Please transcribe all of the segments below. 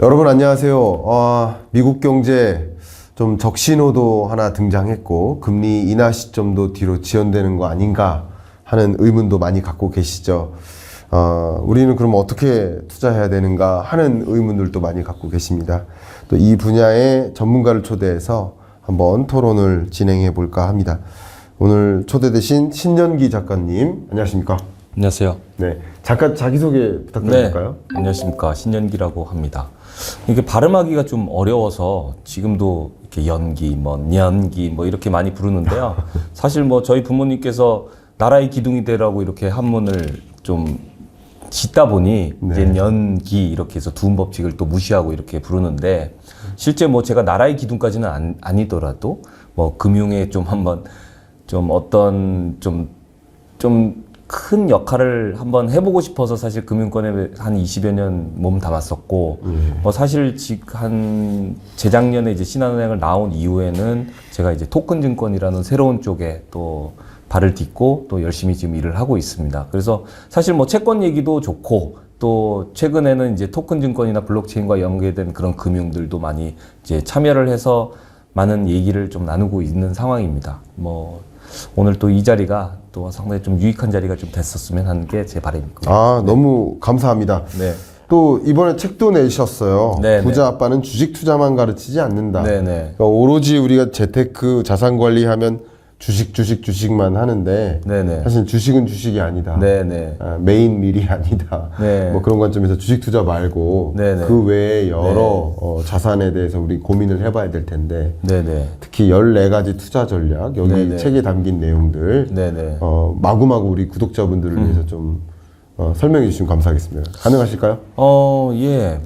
여러분 안녕하세요. 미국 경제 좀 적신호도 하나 등장했고 금리 인하 시점도 뒤로 지연되는 거 아닌가 하는 의문도 많이 갖고 계시죠. 우리는 그럼 어떻게 투자해야 되는가 하는 의문들도 많이 갖고 계십니다. 또 이 분야의 전문가를 초대해서 한번 토론을 진행해 볼까 합니다. 오늘 초대되신 신년기 작가님 안녕하십니까? 안녕하세요. 네, 잠깐 자기소개 부탁드릴까요? 네, 안녕하십니까. 신연기라고 합니다. 이게 발음하기가 좀 어려워서 지금도 이렇게 연기, 년기 이렇게 많이 부르는데요. 사실 저희 부모님께서 나라의 기둥이 되라고 이렇게 한문을 좀 짓다 보니 이제 년기 이렇게 해서 두음 법칙을 또 무시하고 이렇게 부르는데 실제 제가 나라의 기둥까지는 아니더라도 금융에 좀 한번 좀 어떤 좀 큰 역할을 한번 해보고 싶어서 사실 금융권에 한 20여 년 몸 담았었고, 사실 한 재작년에 이제 신한은행을 나온 이후에는 제가 이제 토큰 증권이라는 새로운 쪽에 또 발을 딛고 또 열심히 지금 일을 하고 있습니다. 그래서 사실 채권 얘기도 좋고, 또 최근에는 이제 토큰 증권이나 블록체인과 연계된 그런 금융들도 많이 이제 참여를 해서 많은 얘기를 좀 나누고 있는 상황입니다. 오늘 또 이 자리가 또 상당히 좀 유익한 자리가 좀 됐었으면 하는 게 제 바람입니다. 너무 감사합니다. 네. 또 이번에 책도 내셨어요. 네, 부자 아빠는 주식 투자만 가르치지 않는다. 네. 그러니까 오로지 우리가 재테크 자산 관리하면 주식만 하는데 네. 사실 주식은 주식이 아니다. 네. 메인 밀이 아니다. 네. 그런 관점에서 주식 투자 말고 네. 그 외에 여러 자산에 대해서 우리 고민을 해봐야 될 텐데 네. 특히 14가지 투자 전략 여기 네네. 책에 담긴 내용들 네. 마구마구 우리 구독자분들을 위해서 좀 설명해 주시면 감사하겠습니다. 가능하실까요? 예.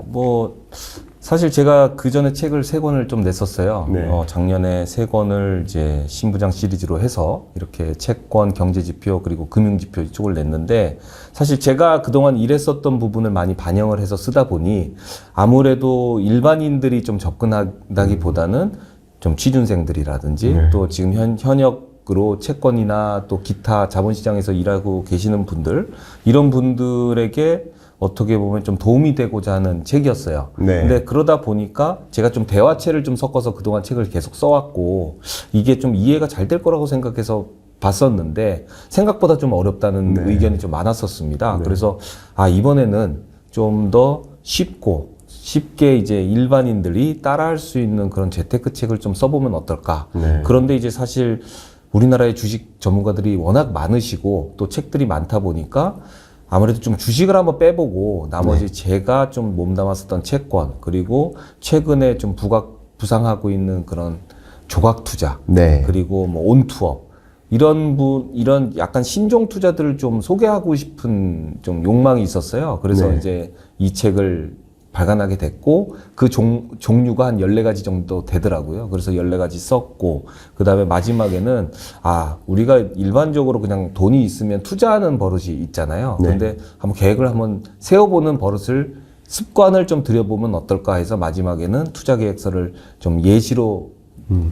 사실 제가 그 전에 책을 3권을 좀 냈었어요. 네. 작년에 3권을 이제 신부장 시리즈로 해서 이렇게 채권, 경제지표, 그리고 금융지표 이쪽을 냈는데 사실 제가 그동안 일했었던 부분을 많이 반영을 해서 쓰다 보니 아무래도 일반인들이 좀 접근하기보다는 좀 취준생들이라든지 또 지금 현역으로 채권이나 또 기타 자본시장에서 일하고 계시는 분들, 이런 분들에게 어떻게 보면 좀 도움이 되고자 하는 책이었어요. 네. 근데 그러다 보니까 제가 좀 대화체를 좀 섞어서 그동안 책을 계속 써왔고 이게 좀 이해가 잘 될 거라고 생각해서 봤었는데 생각보다 좀 어렵다는 의견이 좀 많았었습니다. 그래서 이번에는 좀 더 쉽게 이제 일반인들이 따라할 수 있는 그런 재테크 책을 좀 써보면 어떨까. 그런데 이제 사실 우리나라의 주식 전문가들이 워낙 많으시고 또 책들이 많다 보니까 아무래도 좀 주식을 한번 빼보고 나머지 제가 좀 몸담았었던 채권 그리고 최근에 좀 부상하고 있는 그런 조각 투자 그리고 온투업 이런 약간 신종 투자들을 좀 소개하고 싶은 좀 욕망이 있었어요. 그래서 이제 이 책을 발간하게 됐고 그 종류가 한 14가지 정도 되더라고요. 그래서 14가지 썼고 그 다음에 마지막에는 우리가 일반적으로 그냥 돈이 있으면 투자하는 버릇이 있잖아요. 근데 한번 계획을 한번 세워보는 습관을 좀 들여보면 어떨까 해서 마지막에는 투자 계획서를 좀 예시로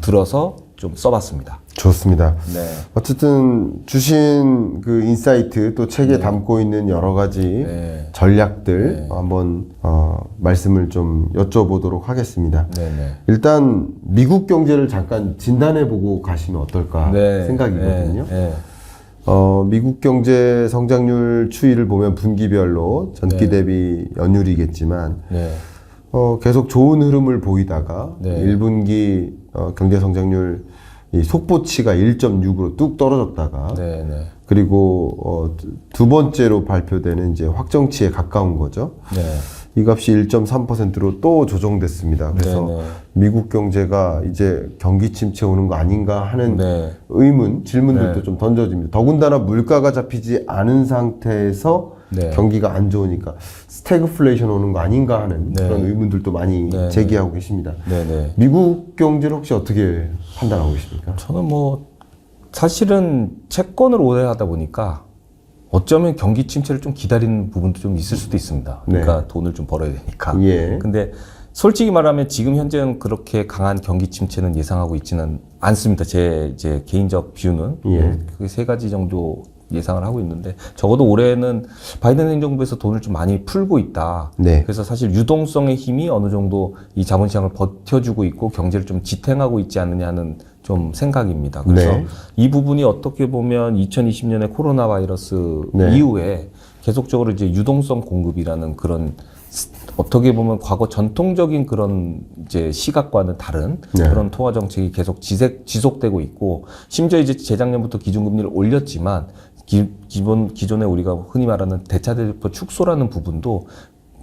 들어서 좀 써봤습니다. 좋습니다. 네. 어쨌든 주신 그 인사이트 또 책에 담고 있는 여러 가지 전략들 한번 말씀을 좀 여쭤보도록 하겠습니다. 일단 미국 경제를 잠깐 진단해보고 가시면 어떨까 생각이거든요. 미국 경제 성장률 추이를 보면 분기별로 전기 대비 연율이겠지만 계속 좋은 흐름을 보이다가 1분기 경제 성장률 이 속보치가 1.6으로 뚝 떨어졌다가 그리고 두 번째로 발표되는 이제 확정치에 가까운 거죠. 이 값이 1.3%로 또 조정됐습니다. 그래서 미국 경제가 이제 경기 침체 오는 거 아닌가 하는 질문들도 좀 던져집니다. 더군다나 물가가 잡히지 않은 상태에서 경기가 안 좋으니까 스태그플레이션 오는 거 아닌가 하는 그런 의문들도 많이 제기하고 계십니다. 미국 경제를 혹시 어떻게 판단하고 계십니까? 저는 사실은 채권을 오래 하다 보니까 어쩌면 경기 침체를 좀 기다리는 부분도 좀 있을 수도 있습니다. 그러니까 돈을 좀 벌어야 되니까. 근데 솔직히 말하면 지금 현재는 그렇게 강한 경기 침체는 예상하고 있지는 않습니다. 제 개인적 뷰는. 그 3가지 정도 예상을 하고 있는데 적어도 올해는 바이든 행정부에서 돈을 좀 많이 풀고 있다. 네. 그래서 사실 유동성의 힘이 어느 정도 이 자본시장을 버텨주고 있고 경제를 좀 지탱하고 있지 않느냐는 좀 생각입니다. 그래서 네. 이 부분이 어떻게 보면 2020년에 코로나 바이러스 네. 이후에 계속적으로 이제 유동성 공급이라는 그런 어떻게 보면 과거 전통적인 그런 이제 시각과는 다른 네. 그런 통화 정책이 계속 지속되고 있고 심지어 이제 재작년부터 기준금리를 올렸지만 기존에 우리가 흔히 말하는 대차대조표 축소라는 부분도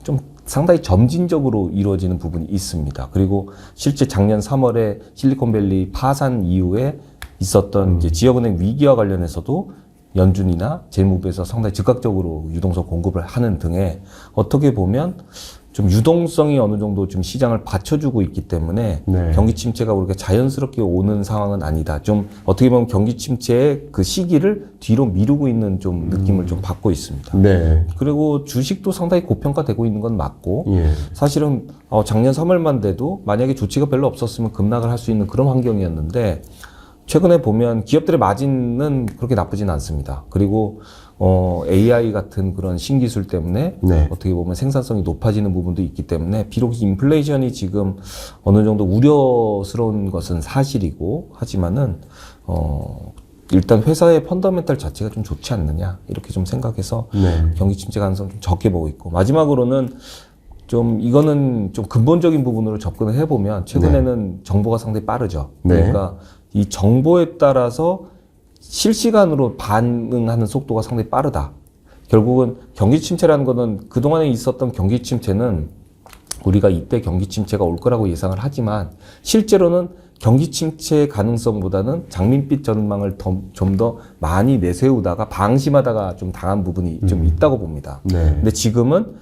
좀 상당히 점진적으로 이루어지는 부분이 있습니다. 그리고 실제 작년 3월에 실리콘밸리 파산 이후에 있었던 이제 지역은행 위기와 관련해서도 연준이나 재무부에서 상당히 즉각적으로 유동성 공급을 하는 등의 어떻게 보면 좀 유동성이 어느 정도 좀 시장을 받쳐주고 있기 때문에 네. 경기 침체가 우리가 자연스럽게 오는 상황은 아니다. 좀 어떻게 보면 경기 침체의 그 시기를 뒤로 미루고 있는 좀 느낌을 좀 받고 있습니다. 네. 그리고 주식도 상당히 고평가되고 있는 건 맞고 예. 사실은 작년 3월만 돼도 만약에 조치가 별로 없었으면 급락을 할 수 있는 그런 환경이었는데 최근에 보면 기업들의 마진은 그렇게 나쁘진 않습니다. 그리고 AI 같은 그런 신기술 때문에 네. 어떻게 보면 생산성이 높아지는 부분도 있기 때문에 비록 인플레이션이 지금 어느 정도 우려스러운 것은 사실이고 하지만은 일단 회사의 펀더멘탈 자체가 좀 좋지 않느냐 이렇게 좀 생각해서 네. 경기 침체 가능성 좀 적게 보고 있고 마지막으로는 좀 이거는 좀 근본적인 부분으로 접근을 해보면 최근에는 정보가 상당히 빠르죠. 네. 그러니까 이 정보에 따라서 실시간으로 반응하는 속도가 상당히 빠르다. 결국은 경기 침체라는 거는 그동안에 있었던 경기 침체는 우리가 이때 경기 침체가 올 거라고 예상을 하지만 실제로는 경기 침체 가능성보다는 장밋빛 전망을 좀 더 많이 내세우다가 방심하다가 좀 당한 부분이 좀 있다고 봅니다. 네. 근데 지금은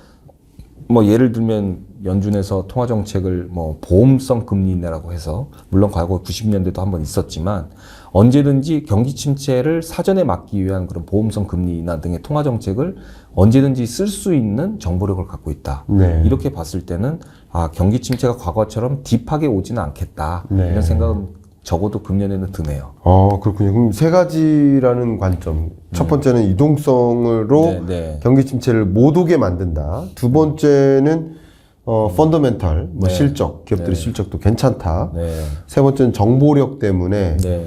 뭐 예를 들면 연준에서 통화 정책을 뭐 보험성 금리 인하라고 해서 물론 과거 90년대도 한번 있었지만 언제든지 경기 침체를 사전에 막기 위한 그런 보험성 금리 인하 등의 통화 정책을 언제든지 쓸 수 있는 정보력을 갖고 있다. 네. 이렇게 봤을 때는 경기 침체가 과거처럼 딥하게 오지는 않겠다. 네. 이런 생각은 적어도 금년에는 드네요. 그렇군요. 그럼 세 가지라는 관점. 첫 번째는 유동성으로 네, 네. 경기 침체를 못 오게 만든다. 두 번째는 펀더멘탈, 뭐 네. 실적, 기업들의 네. 실적도 괜찮다. 네. 세 번째는 정보력 때문에 네.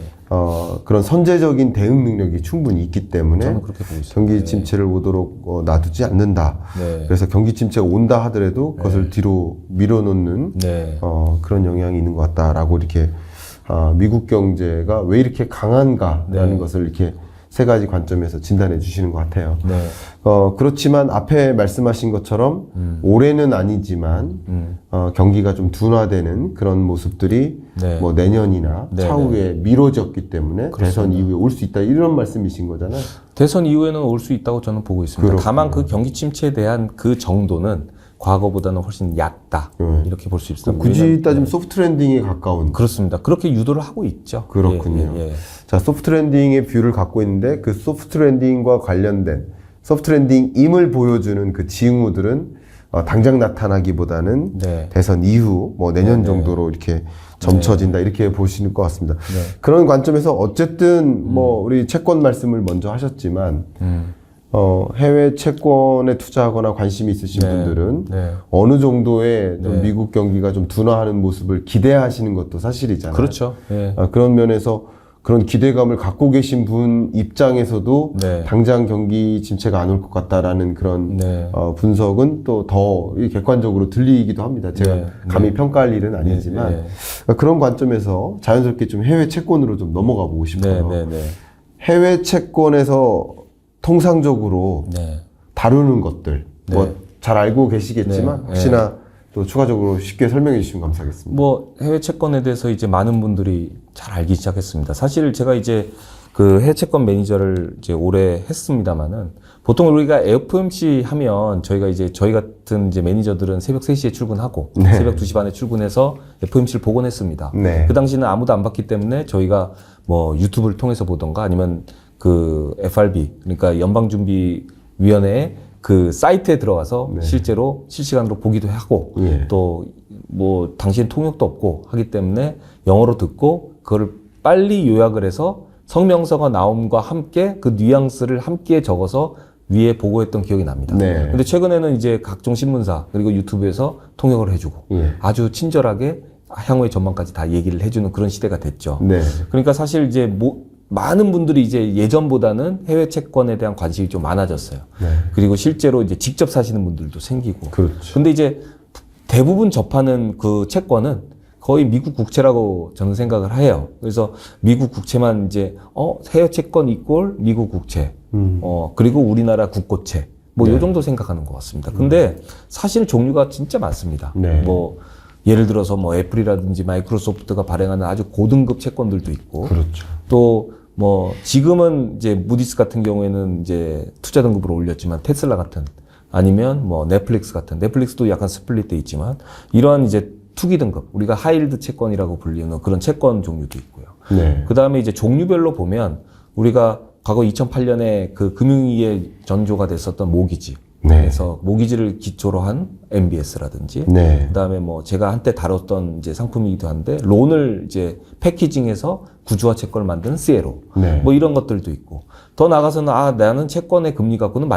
그런 선제적인 대응 능력이 충분히 있기 때문에 저는 그렇게 보고 있습니다. 경기 네. 침체를 오도록 놔두지 않는다. 네. 그래서 경기 침체가 온다 하더라도 그것을 뒤로 밀어놓는 네. 그런 영향이 있는 것 같다라고 이렇게 미국 경제가 왜 이렇게 강한가라는 네. 것을 이렇게 세 가지 관점에서 진단해 주시는 것 같아요. 네. 그렇지만 앞에 말씀하신 것처럼 올해는 아니지만 경기가 좀 둔화되는 그런 모습들이 네. 뭐 내년이나 네, 차후에 미뤄졌기 때문에 대선 이후에 올 수 있다 이런 말씀이신 거잖아요. 대선 이후에는 올 수 있다고 저는 보고 있습니다. 그렇군요. 다만 그 경기 침체에 대한 그 정도는 과거보다는 훨씬 얕다. 이렇게 볼 수 있습니다. 굳이 왜냐면- 따지면 소프트 랜딩에 가까운. 그렇습니다. 그렇게 유도를 하고 있죠. 그렇군요. 예, 예, 예. 자, 소프트 랜딩의 뷰를 갖고 있는데 그 소프트 랜딩과 관련된 소프트 랜딩임을 보여주는 그 징후들은 당장 나타나기보다는 네. 대선 이후 뭐 내년 네, 정도로 이렇게 점쳐진다 이렇게 보시는 것 같습니다. 네. 그런 관점에서 어쨌든 뭐 우리 채권 말씀을 먼저 하셨지만 해외 채권에 투자하거나 관심이 있으신 네. 분들은 네. 어느 정도의 좀 네. 미국 경기가 좀 둔화하는 모습을 기대하시는 것도 사실이잖아요. 그렇죠. 예. 그런 면에서 그런 기대감을 갖고 계신 분 입장에서도 네. 당장 경기 침체가 안 올 것 같다라는 그런 네. 분석은 또 더 객관적으로 들리기도 합니다. 제가 네. 감히 평가할 일은 아니지만 네. 그런 관점에서 자연스럽게 좀 해외 채권으로 좀 넘어가 보고 네, 싶어요. 네, 네. 해외 채권에서 통상적으로 네. 다루는 것들 네. 뭐 잘 알고 계시겠지만 네. 혹시나 또 추가적으로 쉽게 설명해 주시면 감사하겠습니다. 뭐 해외 채권에 대해서 이제 많은 분들이 잘 알기 시작했습니다. 사실 제가 이제 그 해외 채권 매니저를 이제 오래 했습니다만은 보통 우리가 FOMC 하면 저희 같은 이제 매니저들은 새벽 3시에 출근하고 네. 새벽 2시 반에 출근해서 FOMC를 보곤 했습니다. 네. 그 당시는 아무도 안 봤기 때문에 저희가 뭐 유튜브를 통해서 보던가 아니면 그 FRB 그러니까 연방준비위원회의 그 사이트에 들어가서 네. 실제로 실시간으로 보기도 하고 예. 또 뭐 당시엔 통역도 없고 하기 때문에 영어로 듣고 그걸 빨리 요약을 해서 성명서가 나옴과 함께 그 뉘앙스를 함께 적어서 위에 보고했던 기억이 납니다. 네. 근데 최근에는 이제 각종 신문사 그리고 유튜브에서 통역을 해주고 예. 아주 친절하게 향후의 전망까지 다 얘기를 해주는 그런 시대가 됐죠. 네. 그러니까 사실 이제 많은 분들이 이제 예전보다는 해외 채권에 대한 관심이 좀 많아졌어요. 네. 그리고 실제로 이제 직접 사시는 분들도 생기고. 그렇죠. 근데 이제 대부분 접하는 그 채권은 거의 미국 국채라고 저는 생각을 해요. 그래서 미국 국채만 이제 해외 채권 이꼴 미국 국채, 그리고 우리나라 국고채 뭐 요 정도 생각하는 것 같습니다. 근데 사실 종류가 진짜 많습니다. 네. 뭐 예를 들어서 뭐 애플이라든지 마이크로소프트가 발행하는 아주 고등급 채권들도 있고, 그렇죠. 또 뭐 지금은 이제 무디스 같은 경우에는 이제 투자 등급으로 올렸지만 테슬라 같은, 아니면 뭐 넷플릭스 같은, 넷플릭스도 약간 스플릿돼 있지만 이러한 이제 투기 등급, 우리가 하이힐드 채권이라고 불리는 그런 채권 종류도 있고요. 네. 그 다음에 이제 종류별로 보면 우리가 과거 2008년에 그 금융위기의 전조가 됐었던 모기지. 네. 그래서 모기지를 기초로 한 MBS라든지, 네. 그다음에 뭐 제가 한때 다뤘던 이제 상품이기도 한데 론을 이제 패키징해서 구주화 채권을 만드는 CLO, 네. 뭐 이런 것들도 있고, 더 나가서는 나는 채권의 금리 갖고는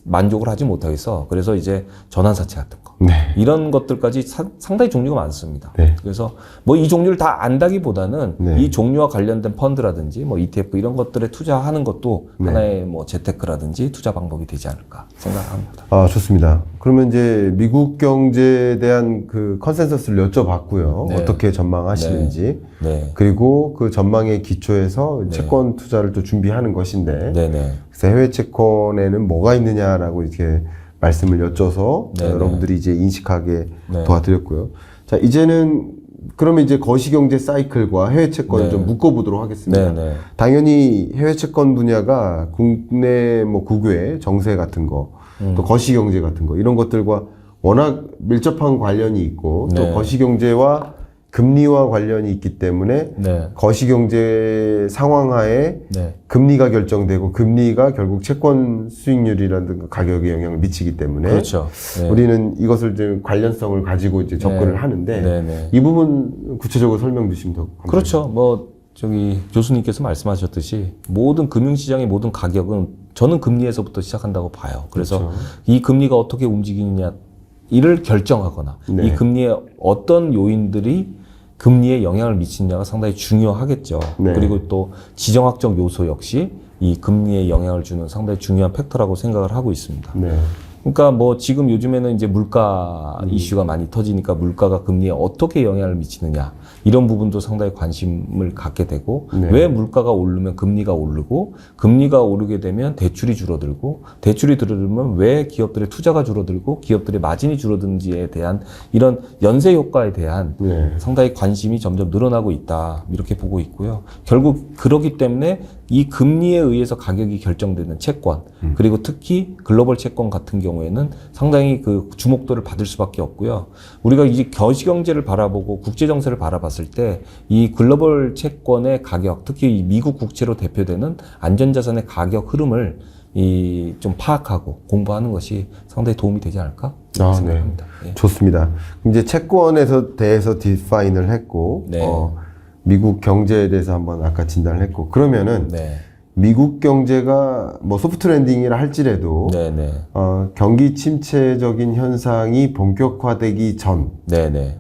만족을 하지 못하겠어. 그래서 이제 전환사채 같은 거, 네. 이런 것들까지 상당히 종류가 많습니다. 네. 그래서 뭐 이 종류를 다 안다기보다는 네. 이 종류와 관련된 펀드라든지 뭐 ETF 이런 것들에 투자하는 것도 네. 하나의 뭐 재테크라든지 투자 방법이 되지 않을까 생각합니다. 아, 좋습니다. 그러면 이제 미국 경제에 대한 그 컨센서스를 여쭤봤고요. 네. 어떻게 전망하시는지. 네. 그리고 그 전망의 기초에서 채권 투자를 또 준비하는 것인데. 네네. 그래서 해외 채권에는 뭐가 있느냐라고 이렇게 말씀을 여쭤서 네네. 여러분들이 이제 인식하게 네. 도와드렸고요. 자, 이제는 그러면 이제 거시경제 사이클과 해외 채권을 네. 좀 묶어보도록 하겠습니다. 네네. 당연히 해외 채권 분야가 국내 뭐 국외 정세 같은 거, 또 거시경제 같은 거 이런 것들과 워낙 밀접한 관련이 있고 또 네. 거시경제와 금리와 관련이 있기 때문에 네. 거시경제 상황하에 네. 금리가 결정되고 금리가 결국 채권 수익률이라든가 가격에 영향을 미치기 때문에 그렇죠. 네. 우리는 이것을 좀 관련성을 가지고 이제 접근을 네. 하는데 네네. 이 부분 구체적으로 설명 주시면 더 감사하겠습니다. 그렇죠. 뭐 저기 교수님께서 말씀하셨듯이 모든 금융시장의 모든 가격은 저는 금리에서부터 시작한다고 봐요. 그래서 그렇죠. 이 금리가 어떻게 움직이느냐 이를 결정하거나 네. 이 금리에 어떤 요인들이 금리에 영향을 미치느냐가 상당히 중요하겠죠. 네. 그리고 또 지정학적 요소 역시 이 금리에 영향을 주는 상당히 중요한 팩터라고 생각을 하고 있습니다. 네. 그러니까 뭐 지금 요즘에는 이제 물가 이슈가 많이 터지니까 물가가 금리에 어떻게 영향을 미치느냐 이런 부분도 상당히 관심을 갖게 되고, 네. 왜 물가가 오르면 금리가 오르고 금리가 오르게 되면 대출이 줄어들고 대출이 줄어들면 왜 기업들의 투자가 줄어들고 기업들의 마진이 줄어드는지에 대한 이런 연쇄 효과에 대한 네. 상당히 관심이 점점 늘어나고 있다 이렇게 보고 있고요. 결국 그러기 때문에 이 금리에 의해서 가격이 결정되는 채권, 그리고 특히 글로벌 채권 같은 경우에는 상당히 그 주목도를 받을 수밖에 없고요. 우리가 이제 거시경제를 바라보고 국제 정세를 바라봤을 때 이 글로벌 채권의 가격, 특히 이 미국 국채로 대표되는 안전자산의 가격 흐름을 좀 파악하고 공부하는 것이 상당히 도움이 되지 않을까 생각합니다. 네. 예. 좋습니다. 이제 채권에서 대해서 디파인을 했고, 네. 미국 경제에 대해서 한번 아까 진단을 했고, 그러면은 네. 미국 경제가 뭐 소프트 랜딩이라 할지라도 네네. 경기 침체적인 현상이 본격화되기 전, 네네.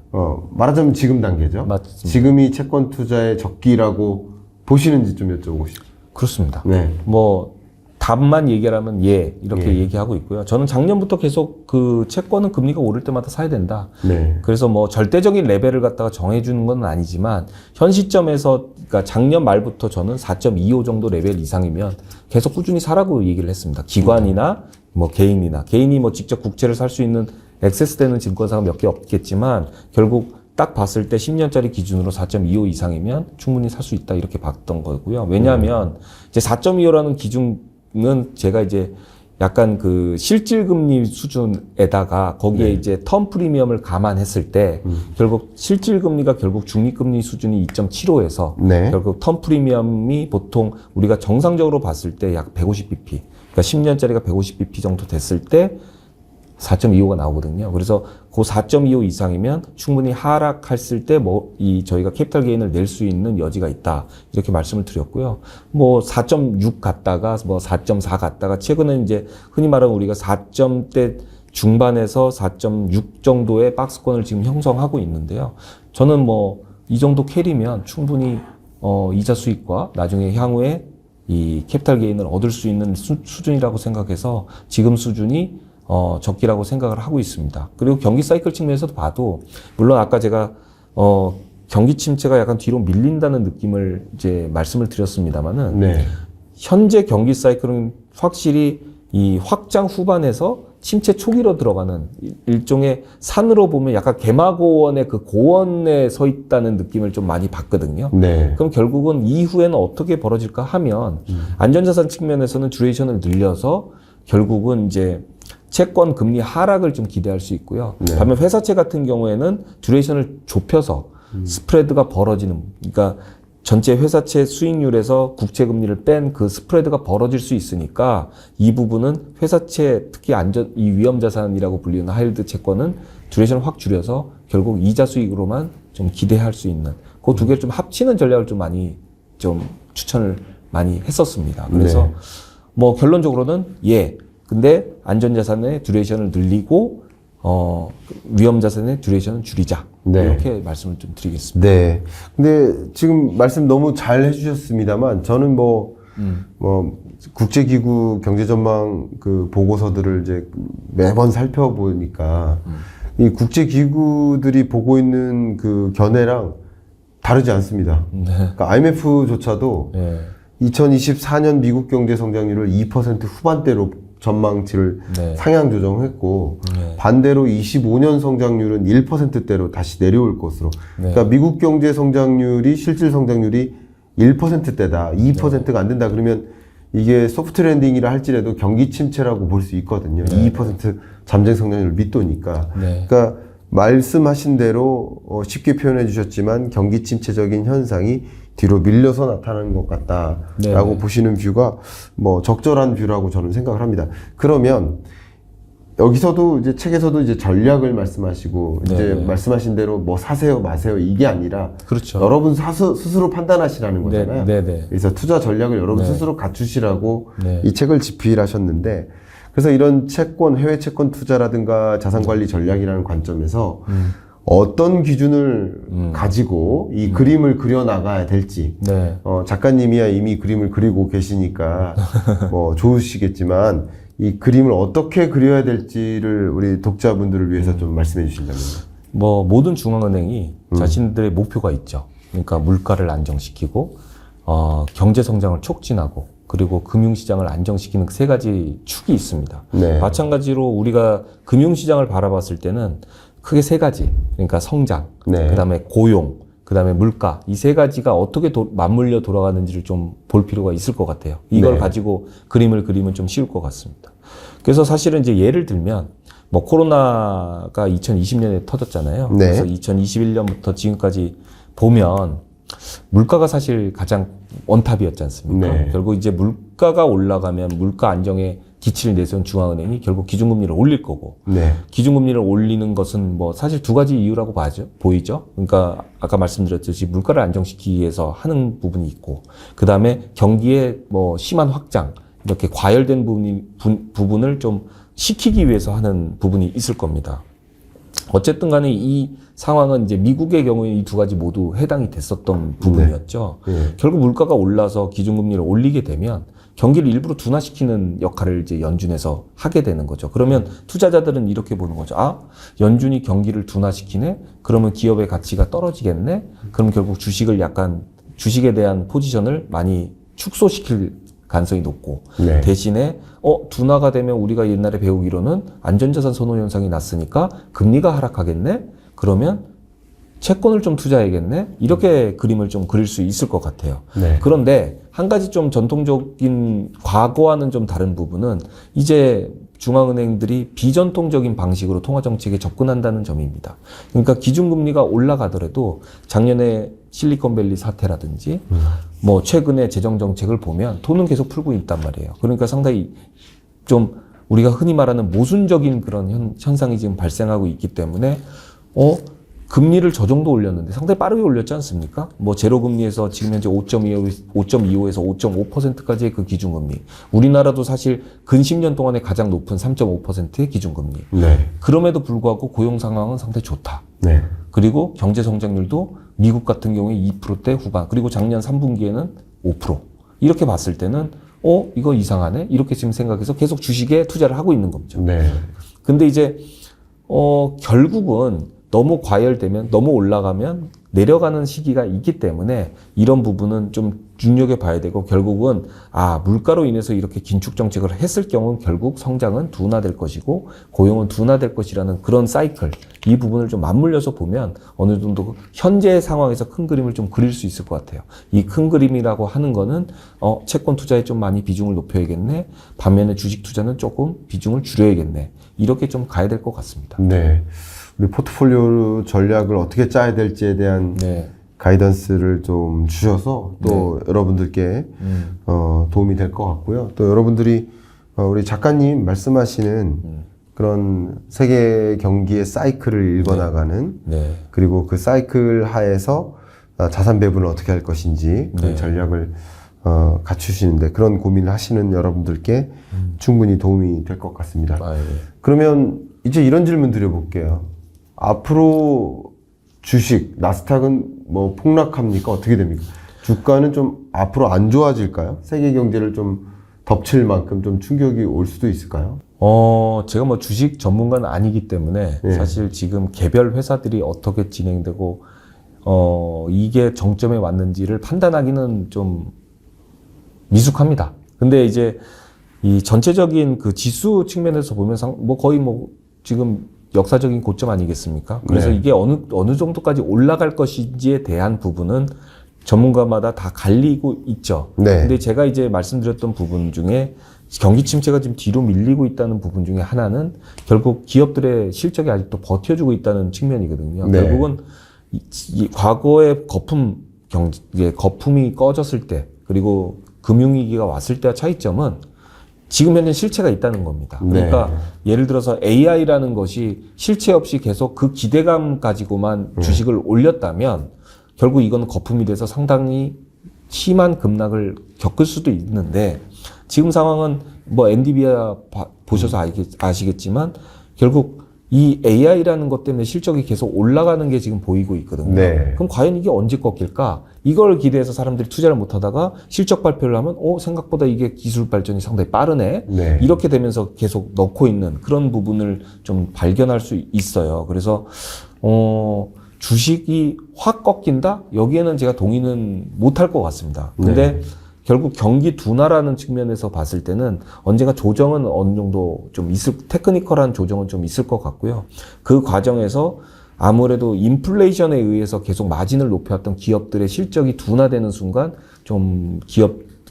말하자면 지금 단계죠. 맞습니다. 지금이 채권 투자의 적기라고 보시는지 좀 여쭤보고 싶습니다. 그렇습니다. 네. 뭐 답만 얘기하면 이렇게 예. 얘기하고 있고요. 저는 작년부터 계속 그 채권은 금리가 오를 때마다 사야 된다. 네. 그래서 뭐 절대적인 레벨을 갖다가 정해주는 건 아니지만 현 시점에서, 그러니까 작년 말부터 저는 4.25 정도 레벨 이상이면 계속 꾸준히 사라고 얘기를 했습니다. 기관이나 뭐 개인이 뭐 직접 국채를 살 수 있는 액세스되는 증권사가 몇 개 없겠지만 결국 딱 봤을 때 10년짜리 기준으로 4.25 이상이면 충분히 살 수 있다 이렇게 봤던 거고요. 왜냐하면 이제 4.25라는 기준은 제가 이제 약간 그 실질금리 수준에다가 거기에 네. 이제 텀 프리미엄을 감안했을 때 결국 실질금리가 결국 중립금리 수준이 2.75에서 네. 결국 텀 프리미엄이 보통 우리가 정상적으로 봤을 때 약 150bp, 그러니까 10년짜리가 150bp 정도 됐을 때 4.25가 나오거든요. 그래서 그 4.25 이상이면 충분히 하락했을 때 저희가 캐피탈 게인을 낼 수 있는 여지가 있다. 이렇게 말씀을 드렸고요. 4.6 갔다가 4.4 갔다가 최근에 이제 흔히 말하는 우리가 4점대 중반에서 4.6 정도의 박스권을 지금 형성하고 있는데요. 저는 이 정도 캐리면 충분히 이자 수익과 나중에 향후에 이 캐피탈 게인을 얻을 수 있는 수준이라고 생각해서 지금 수준이 적기라고 생각을 하고 있습니다. 그리고 경기 사이클 측면에서도 봐도 물론 아까 제가 경기 침체가 약간 뒤로 밀린다는 느낌을 이제 말씀을 드렸습니다만은 네. 현재 경기 사이클은 확실히 이 확장 후반에서 침체 초기로 들어가는 일종의 산으로 보면 약간 개마고원의 그 고원에 서 있다는 느낌을 좀 많이 받거든요. 네. 그럼 결국은 이후에는 어떻게 벌어질까 하면 안전자산 측면에서는 듀레이션을 늘려서 결국은 이제 채권 금리 하락을 좀 기대할 수 있고요. 네. 반면 회사채 같은 경우에는 듀레이션을 좁혀서 스프레드가 벌어지는, 그러니까 전체 회사채 수익률에서 국채 금리를 뺀 그 스프레드가 벌어질 수 있으니까 이 부분은 회사채 특히 이 위험 자산이라고 불리는 하이힐드 채권은 듀레이션을 확 줄여서 결국 이자 수익으로만 좀 기대할 수 있는 그 두 개를 좀 합치는 전략을 좀 많이 좀 추천을 많이 했었습니다. 그래서 네. 결론적으로는 근데 안전자산의 듀레이션을 늘리고 위험 자산의 듀레이션은 줄이자. 네. 이렇게 말씀을 좀 드리겠습니다. 네. 근데 지금 말씀 너무 잘 해주셨습니다만 저는 국제기구 경제전망 그 보고서들을 이제 매번 살펴보니까 이 국제기구들이 보고 있는 그 견해랑 다르지 않습니다. 네. 그러니까 IMF조차도 2024년 미국 경제 성장률을 2% 후반대로 전망치를 상향 조정했고 반대로 25년 성장률은 1%대로 다시 내려올 것으로. 그러니까 미국 경제 성장률이 실질 성장률이 1%대다. 2%가 안 된다. 그러면 이게 소프트 랜딩이라 할지라도 경기 침체라고 볼 수 있거든요. 2% 잠재 성장률 밑도니까. 그러니까 말씀하신 대로 쉽게 표현해 주셨지만 경기 침체적인 현상이 뒤로 밀려서 나타나는 것 같다라고 보시는 뷰가 적절한 뷰라고 저는 생각을 합니다. 그러면 여기서도 이제 책에서도 이제 전략을 말씀하시고 이제 말씀하신 대로 사세요 마세요 이게 아니라 그렇죠. 여러분 스스로 판단하시라는 거잖아요. 그래서 투자 전략을 여러분 스스로 갖추시라고 이 책을 집필하셨는데 그래서 이런 채권 해외 채권 투자라든가 자산관리 전략이라는 관점에서 어떤 기준을 가지고 이 그림을 그려나가야 될지 작가님이야 이미 그림을 그리고 계시니까 좋으시겠지만 이 그림을 어떻게 그려야 될지를 우리 독자분들을 위해서 좀 말씀해 주신다면요. 모든 중앙은행이 자신들의 목표가 있죠. 그러니까 물가를 안정시키고 경제 성장을 촉진하고 그리고 금융시장을 안정시키는 세 가지 축이 있습니다. 마찬가지로 우리가 금융시장을 바라봤을 때는 크게 세 가지, 그러니까 성장, 그다음에 고용, 그다음에 물가, 이 세 가지가 어떻게 맞물려 돌아가는지를 좀 볼 필요가 있을 것 같아요. 이걸 가지고 그림을 그리면 좀 쉬울 것 같습니다. 그래서 사실은 이제 예를 들면 코로나가 2020년에 터졌잖아요. 그래서 2021년부터 지금까지 보면 물가가 사실 가장 원탑이었지 않습니까? 결국 이제 물가가 올라가면 물가 안정에 기치를 내세운 중앙은행이 결국 기준금리를 올릴 거고 기준금리를 올리는 것은 사실 두 가지 이유라고 보이죠. 그러니까 아까 말씀드렸듯이 물가를 안정시키기 위해서 하는 부분이 있고 그 다음에 경기의 심한 확장 이렇게 과열된 부분을 좀 시키기 위해서 하는 부분이 있을 겁니다. 어쨌든 간에 이 상황은 이제 미국의 경우에 이 두 가지 모두 해당이 됐었던 부분이었죠. 결국 물가가 올라서 기준금리를 올리게 되면 경기를 일부러 둔화시키는 역할을 이제 연준에서 하게 되는 거죠. 그러면 투자자들은 이렇게 보는 거죠. 연준이 경기를 둔화시키네? 그러면 기업의 가치가 떨어지겠네? 그럼 결국 주식에 대한 포지션을 많이 축소시킬 가능성이 높고 대신에 둔화가 되면 우리가 옛날에 배우기로는 안전자산 선호 현상이 났으니까 금리가 하락하겠네? 그러면 채권을 좀 투자해야겠네? 이렇게 그림을 좀 그릴 수 있을 것 같아요. 그런데 한 가지 좀 전통적인 과거와는 좀 다른 부분은 이제 중앙은행들이 비전통적인 방식으로 통화정책에 접근한다는 점입니다. 그러니까 기준금리가 올라가더라도 작년에 실리콘밸리 사태라든지 최근에 재정정책을 보면 돈은 계속 풀고 있단 말이에요. 그러니까 상당히 좀 우리가 흔히 말하는 모순적인 그런 현상이 지금 발생하고 있기 때문에 금리를 저 정도 올렸는데 상당히 빠르게 올렸지 않습니까? 뭐 제로금리에서 지금 현재 5.25에서 5.5%까지의 그 기준금리. 우리나라도 사실 근 10년 동안에 가장 높은 3.5%의 기준금리. 네. 그럼에도 불구하고 고용 상황은 상당히 좋다. 네. 그리고 경제 성장률도 미국 같은 경우에 2%대 후반, 그리고 작년 3분기에는 5%. 이렇게 봤을 때는 이거 이상하네? 이렇게 지금 생각해서 계속 주식에 투자를 하고 있는 겁니다. 네. 근데 이제 결국은 너무 과열되면, 너무 올라가면 내려가는 시기가 있기 때문에 이런 부분은 좀 눈여겨봐야 되고, 결국은 물가로 인해서 이렇게 긴축 정책을 했을 경우는 결국 성장은 둔화될 것이고 고용은 둔화될 것이라는 그런 사이클, 이 부분을 좀 맞물려서 보면 어느 정도 현재 상황에서 큰 그림을 좀 그릴 수 있을 것 같아요. 이 큰 그림이라고 하는 거는 채권 투자에 좀 많이 비중을 높여야겠네, 반면에 주식 투자는 조금 비중을 줄여야겠네, 이렇게 좀 가야 될 것 같습니다. 네. 우리 포트폴리오 전략을 어떻게 짜야 될지에 대한 가이던스를 좀 주셔서 또 여러분들께 도움이 될 것 같고요. 또 여러분들이 우리 작가님 말씀하시는 그런 세계 경기의 사이클을 읽어나가는 그리고 그 사이클 하에서 자산 배분을 어떻게 할 것인지 그런 전략을 갖추시는데 그런 고민을 하시는 여러분들께 충분히 도움이 될 것 같습니다. 그러면 이제 이런 질문 드려볼게요. 앞으로 주식, 나스닥은 뭐 폭락합니까? 어떻게 됩니까? 주가는 좀 앞으로 안 좋아질까요? 세계 경제를 좀 덮칠 만큼 좀 충격이 올 수도 있을까요? 제가 뭐 주식 전문가는 아니기 때문에 사실 지금 개별 회사들이 어떻게 진행되고, 이게 정점에 왔는지를 판단하기는 좀 미숙합니다. 근데 이제 이 전체적인 그 지수 측면에서 보면 거의 지금 역사적인 고점 아니겠습니까? 그래서 이게 어느 정도까지 올라갈 것인지에 대한 부분은 전문가마다 다 갈리고 있죠. 근데 제가 이제 말씀드렸던 부분 중에 경기 침체가 지금 뒤로 밀리고 있다는 부분 중에 하나는 결국 기업들의 실적이 아직도 버텨주고 있다는 측면이거든요. 결국은 과거의 거품이 꺼졌을 때, 그리고 금융위기가 왔을 때와 차이점은 지금 현재 실체가 있다는 겁니다. 그러니까 예를 들어서 AI라는 것이 실체 없이 계속 그 기대감 가지고만 주식을 올렸다면 결국 이건 거품이 돼서 상당히 심한 급락을 겪을 수도 있는데, 지금 상황은 뭐 엔비디아 보셔서 아시겠지만 결국 이 AI라는 것 때문에 실적이 계속 올라가는 게 지금 보이고 있거든요. 그럼 과연 이게 언제 꺾일까? 이걸 기대해서 사람들이 투자를 못 하다가 실적 발표를 하면 생각보다 이게 기술 발전이 상당히 빠르네. 이렇게 되면서 계속 넣고 있는 그런 부분을 좀 발견할 수 있어요. 그래서 주식이 확 꺾인다? 여기에는 제가 동의는 못할 것 같습니다. 근데 결국 경기 둔화라는 측면에서 봤을 때는 언젠가 조정은 어느 정도 좀 테크니컬한 조정은 좀 있을 것 같고요. 그 과정에서 아무래도 인플레이션에 의해서 계속 마진을 높여왔던 기업들의 실적이 둔화되는 순간 좀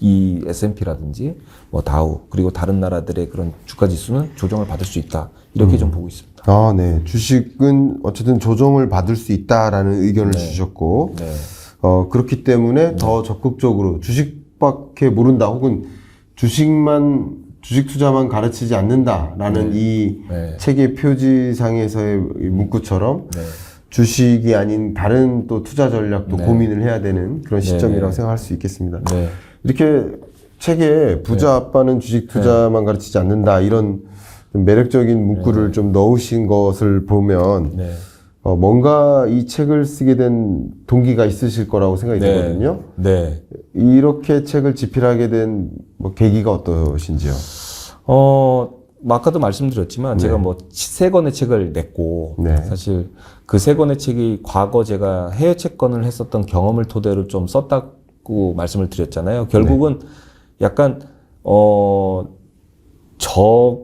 이 S&P라든지 뭐 다우 그리고 다른 나라들의 그런 주가 지수는 조정을 받을 수 있다. 이렇게 좀 보고 있습니다. 네. 주식은 어쨌든 조정을 받을 수 있다라는 의견을 주셨고, 그렇기 때문에 더 적극적으로 주식밖에 모른다 혹은 주식 투자만 가르치지 않는다라는 이 책의 표지상에서의 문구처럼 주식이 아닌 다른 또 투자 전략도 고민을 해야 되는 그런 시점이라고 생각할 수 있겠습니다. 이렇게 책에 부자 아빠는 주식 투자만 가르치지 않는다 이런 좀 매력적인 문구를 좀 넣으신 것을 보면 뭔가 이 책을 쓰게 된 동기가 있으실 거라고 생각이 들거든요. 이렇게 책을 집필하게 된 뭐 계기가 어떠신지요? 아까도 말씀드렸지만 제가 뭐 3권의 책을 냈고 사실 그 3권의 책이 과거 제가 해외 채권을 했었던 경험을 토대로 좀 썼다고 말씀을 드렸잖아요. 결국은 약간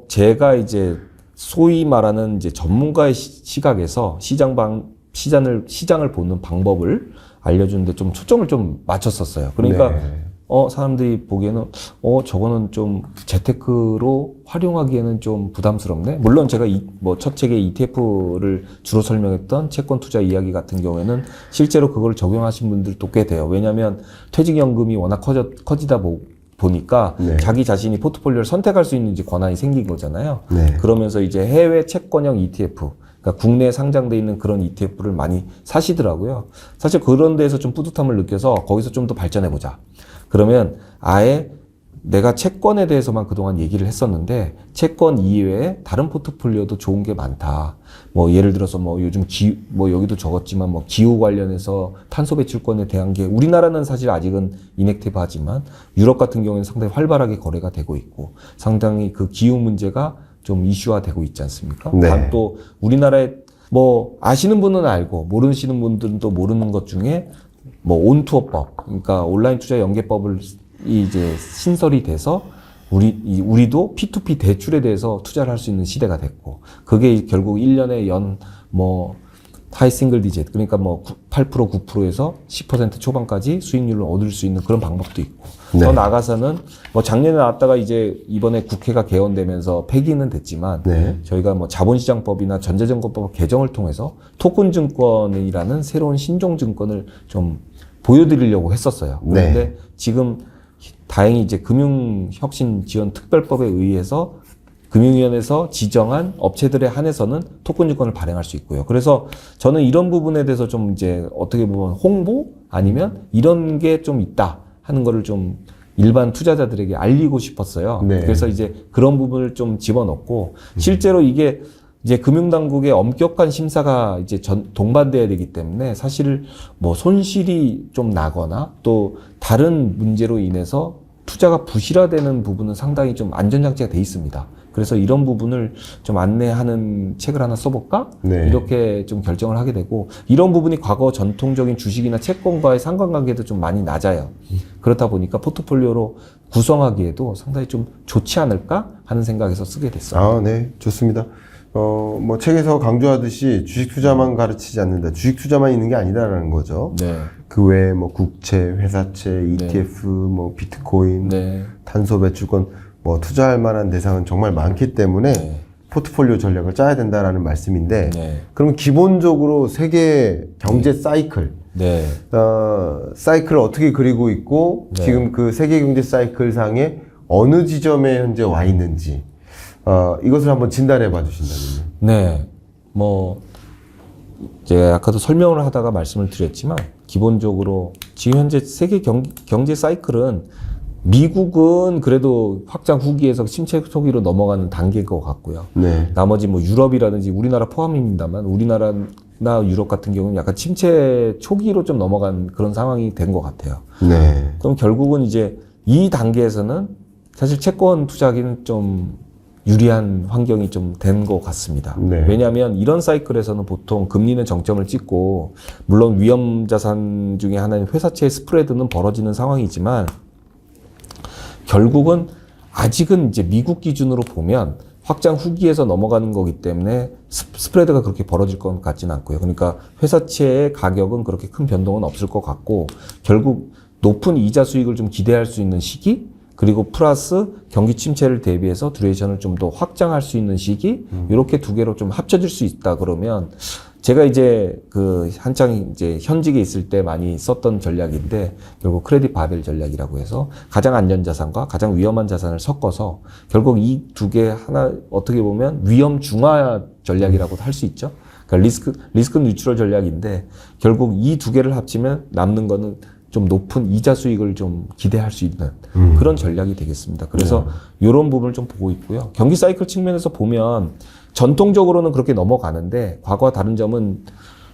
제가 이제 소위 말하는 이제 전문가의 시각에서 시장을 보는 방법을 알려주는데 좀 초점을 좀 맞췄었어요. 그러니까 사람들이 보기에는 저거는 좀 재테크로 활용하기에는 좀 부담스럽네. 물론 제가 첫 책에 ETF를 주로 설명했던 채권 투자 이야기 같은 경우에는 실제로 그걸 적용하신 분들도 꽤 돼요. 왜냐하면 퇴직연금이 워낙 커지다 보니까 네. 자기 자신이 포트폴리오를 선택할 수 있는 이제 권한이 생긴 거잖아요. 네. 그러면서 이제 해외 채권형 ETF, 그러니까 국내에 상장돼 있는 그런 ETF를 많이 사시더라고요. 사실 그런 데에서 좀 뿌듯함을 느껴서 거기서 좀 더 발전해 보자. 그러면 아예 내가 채권에 대해서만 그동안 얘기를 했었는데 채권 이외에 다른 포트폴리오도 좋은 게 많다. 뭐 예를 들어서 뭐 요즘 뭐 여기도 적었지만 뭐 기후 관련해서 탄소 배출권에 대한 게 우리나라는 사실 아직은 인액티브하지만 유럽 같은 경우에는 상당히 활발하게 거래가 되고 있고 상당히 그 기후 문제가 좀 이슈화되고 있지 않습니까? 네. 다음 또 우리나라에 뭐 아시는 분은 알고 모르시는 분들은 또 모르는 것 중에 뭐 온투어법, 그러니까 온라인 투자 연계법을 이제 신설이 돼서 우리도 P2P 대출에 대해서 투자를 할 수 있는 시대가 됐고 그게 결국 1년에 뭐 하이 싱글 디짓 그러니까 뭐 8% 9%에서 10% 초반까지 수익률을 얻을 수 있는 그런 방법도 있고 네. 더 나아가서는 뭐 작년에 나왔다가 이제 이번에 국회가 개원되면서 폐기는 됐지만 네. 저희가 뭐 자본시장법이나 전자증권법 개정을 통해서 토큰증권이라는 새로운 신종증권을 좀 보여드리려고 했었어요. 그런데 네. 지금 다행히 이제 금융혁신지원특별법에 의해서 금융위원회에서 지정한 업체들에 한해서는 토큰증권을 발행할 수 있고요. 그래서 저는 이런 부분에 대해서 좀 이제 어떻게 보면 홍보 아니면 이런 게 좀 있다 하는 거를 좀 일반 투자자들에게 알리고 싶었어요. 네. 그래서 이제 그런 부분을 좀 집어넣고 실제로 이게 이제 금융당국의 엄격한 심사가 이제 동반돼야 되기 때문에 사실 뭐 손실이 좀 나거나 또 다른 문제로 인해서 투자가 부실화되는 부분은 상당히 좀 안전장치가 돼 있습니다. 그래서 이런 부분을 좀 안내하는 책을 하나 써볼까? 네. 이렇게 좀 결정을 하게 되고 이런 부분이 과거 전통적인 주식이나 채권과의 상관관계도 좀 많이 낮아요. 그렇다 보니까 포트폴리오로 구성하기에도 상당히 좀 좋지 않을까 하는 생각에서 쓰게 됐어요. 아, 네. 좋습니다. 뭐 책에서 강조하듯이 주식 투자만 가르치지 않는다. 주식 투자만 있는 게 아니다라는 거죠. 네. 그 외에 뭐 국채, 회사채, ETF, 뭐 비트코인, 네. 탄소 배출권, 뭐 투자할 만한 대상은 정말 많기 때문에 네. 포트폴리오 전략을 짜야 된다라는 말씀인데, 네. 그럼 기본적으로 세계 경제 사이클, 네. 사이클을 어떻게 그리고 있고, 네. 지금 그 세계 경제 사이클 상에 어느 지점에 현재 와 있는지, 이것을 한번 진단해 봐 주신다면요. 네. 뭐, 제가 아까도 설명을 하다가 말씀을 드렸지만, 기본적으로 지금 현재 세계 경제 사이클은 미국은 그래도 확장 후기에서 침체 초기로 넘어가는 단계인 것 같고요. 네. 나머지 뭐 유럽이라든지 우리나라 포함입니다만, 우리나라나 유럽 같은 경우는 약간 침체 초기로 좀 넘어간 그런 상황이 된 것 같아요. 네. 그럼 결국은 이제 이 단계에서는 사실 채권 투자하기는 좀 유리한 환경이 좀 된 것 같습니다. 네. 왜냐하면 이런 사이클에서는 보통 금리는 정점을 찍고 물론 위험 자산 중에 하나인 회사채의 스프레드는 벌어지는 상황이지만 결국은 아직은 이제 미국 기준으로 보면 확장 후기에서 넘어가는 거기 때문에 스프레드가 그렇게 벌어질 것 같지는 않고요. 그러니까 회사채의 가격은 그렇게 큰 변동은 없을 것 같고 결국 높은 이자 수익을 좀 기대할 수 있는 시기 그리고 플러스 경기 침체를 대비해서 듀레이션을 좀 더 확장할 수 있는 시기 이렇게 두 개로 좀 합쳐질 수 있다 그러면 제가 이제 그 한창 이제 현직에 있을 때 많이 썼던 전략인데 결국 크레딧 바벨 전략이라고 해서 가장 안전 자산과 가장 위험한 자산을 섞어서 결국 이 두 개 하나 어떻게 보면 위험 중화 전략이라고도 할 수 있죠. 그러니까 리스크 뉴트럴 전략인데 결국 이 두 개를 합치면 남는 거는 좀 높은 이자 수익을 좀 기대할 수 있는 그런 전략이 되겠습니다. 그래서 이런 부분을 좀 보고 있고요. 경기 사이클 측면에서 보면 전통적으로는 그렇게 넘어가는데 과거와 다른 점은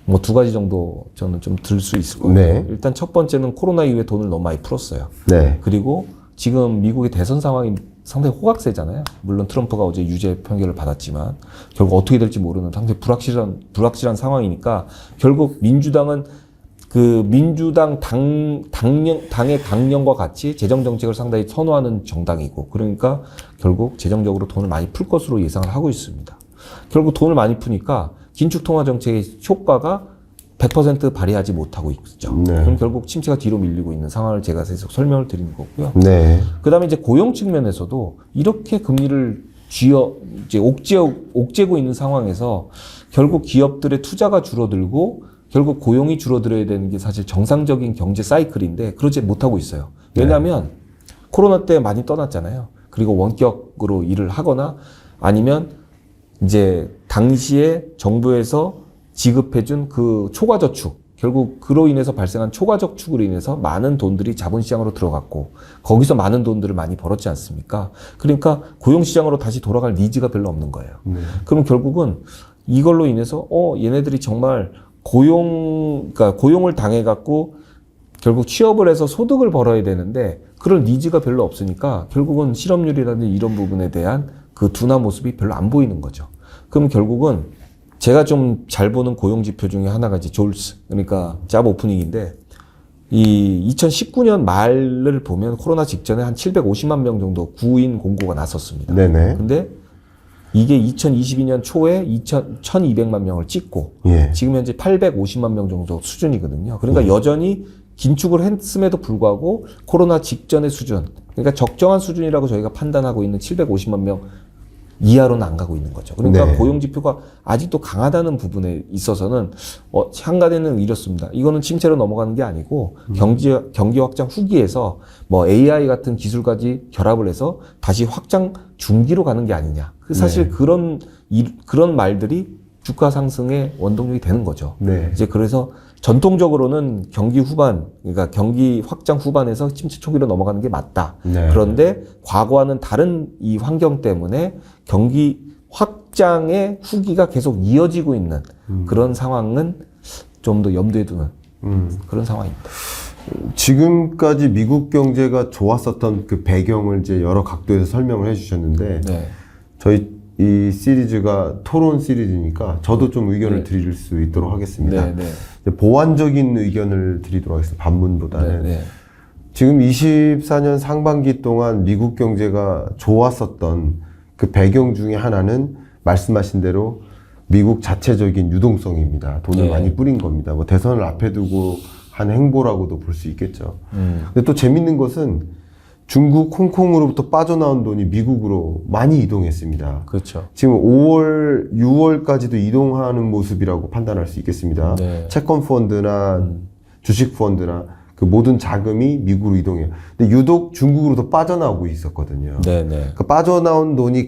뭐 두 가지 정도 저는 좀 들 수 있을 것 같아요. 네. 일단 첫 번째는 코로나 이후에 돈을 너무 많이 풀었어요. 네. 그리고 지금 미국의 대선 상황이 상당히 호각세잖아요. 물론 트럼프가 어제 유죄 판결을 받았지만 결국 어떻게 될지 모르는 상당히 불확실한 상황이니까 결국 민주당은 그 민주당 당의 강령과 같이 재정 정책을 상당히 선호하는 정당이고 그러니까 결국 재정적으로 돈을 많이 풀 것으로 예상을 하고 있습니다. 결국 돈을 많이 푸니까 긴축 통화 정책의 효과가 100% 발휘하지 못하고 있죠. 네. 그럼 결국 침체가 뒤로 밀리고 있는 상황을 제가 계속 설명을 드리는 거고요. 네. 그다음에 이제 고용 측면에서도 이렇게 금리를 이제 옥죄고 있는 상황에서 결국 기업들의 투자가 줄어들고 결국 고용이 줄어들어야 되는 게 사실 정상적인 경제 사이클인데 그러지 못하고 있어요. 왜냐하면 코로나 때 많이 떠났잖아요. 그리고 원격으로 일을 하거나 아니면 이제 당시에 정부에서 지급해준 그 초과저축, 결국 그로 인해서 발생한 초과저축으로 인해서 많은 돈들이 자본시장으로 들어갔고 거기서 많은 돈들을 많이 벌었지 않습니까? 그러니까 고용시장으로 다시 돌아갈 니즈가 별로 없는 거예요. 그럼 결국은 이걸로 인해서 얘네들이 정말 그러니까 고용을 당해갖고 결국 취업을 해서 소득을 벌어야 되는데 그럴 니즈가 별로 없으니까 결국은 실업률이라든지 이런 부분에 대한 그 둔화 모습이 별로 안 보이는 거죠. 그럼 결국은 제가 좀 잘 보는 고용 지표 중에 하나가 이제 졸스, 그러니까 잡 오프닝인데 이 2019년 말을 보면 코로나 직전에 한 750만 명 정도 구인 공고가 났었습니다. 네네. 근데 이게 2022년 초에 1,200만 명을 찍고 예. 지금 현재 850만 명 정도 수준이거든요. 그러니까 여전히 긴축을 했음에도 불구하고 코로나 직전의 수준, 그러니까 적정한 수준이라고 저희가 판단하고 있는 750만 명 이하로는 안 가고 있는 거죠. 그러니까 네. 고용 지표가 아직도 강하다는 부분에 있어서는 향가되는 이렇습니다. 이거는 침체로 넘어가는 게 아니고 경기 확장 후기에서 뭐 AI 같은 기술까지 결합을 해서 다시 확장 중기로 가는 게 아니냐. 사실 그런 말들이 주가 상승의 원동력이 되는 거죠. 네. 이제 그래서 전통적으로는 경기 후반, 그러니까 경기 확장 후반에서 침체 초기로 넘어가는 게 맞다. 네. 그런데 과거와는 다른 이 환경 때문에 경기 확장의 후기가 계속 이어지고 있는 그런 상황은 좀 더 염두에 두는 그런 상황입니다. 지금까지 미국 경제가 좋았었던 그 배경을 이제 여러 각도에서 설명을 해주셨는데 네. 저희 이 시리즈가 토론 시리즈니까 저도 좀 의견을 드릴 수 있도록 하겠습니다. 네, 네. 이제 보완적인 의견을 드리도록 하겠습니다. 반문보다는. 네, 네. 지금 24년 상반기 동안 미국 경제가 좋았었던 그 배경 중에 하나는 말씀하신 대로 미국 자체적인 유동성입니다. 돈을 네. 많이 뿌린 겁니다. 뭐 대선을 앞에 두고 한 행보라고도 볼 수 있겠죠. 근데 또 재밌는 것은 중국, 홍콩으로부터 빠져나온 돈이 미국으로 많이 이동했습니다. 그렇죠. 지금 5월, 6월까지도 이동하는 모습이라고 판단할 수 있겠습니다. 네. 채권 펀드나 주식 펀드나 그 모든 자금이 미국으로 이동해요. 근데 유독 중국으로도 빠져나오고 있었거든요. 네, 네. 그 빠져나온 돈이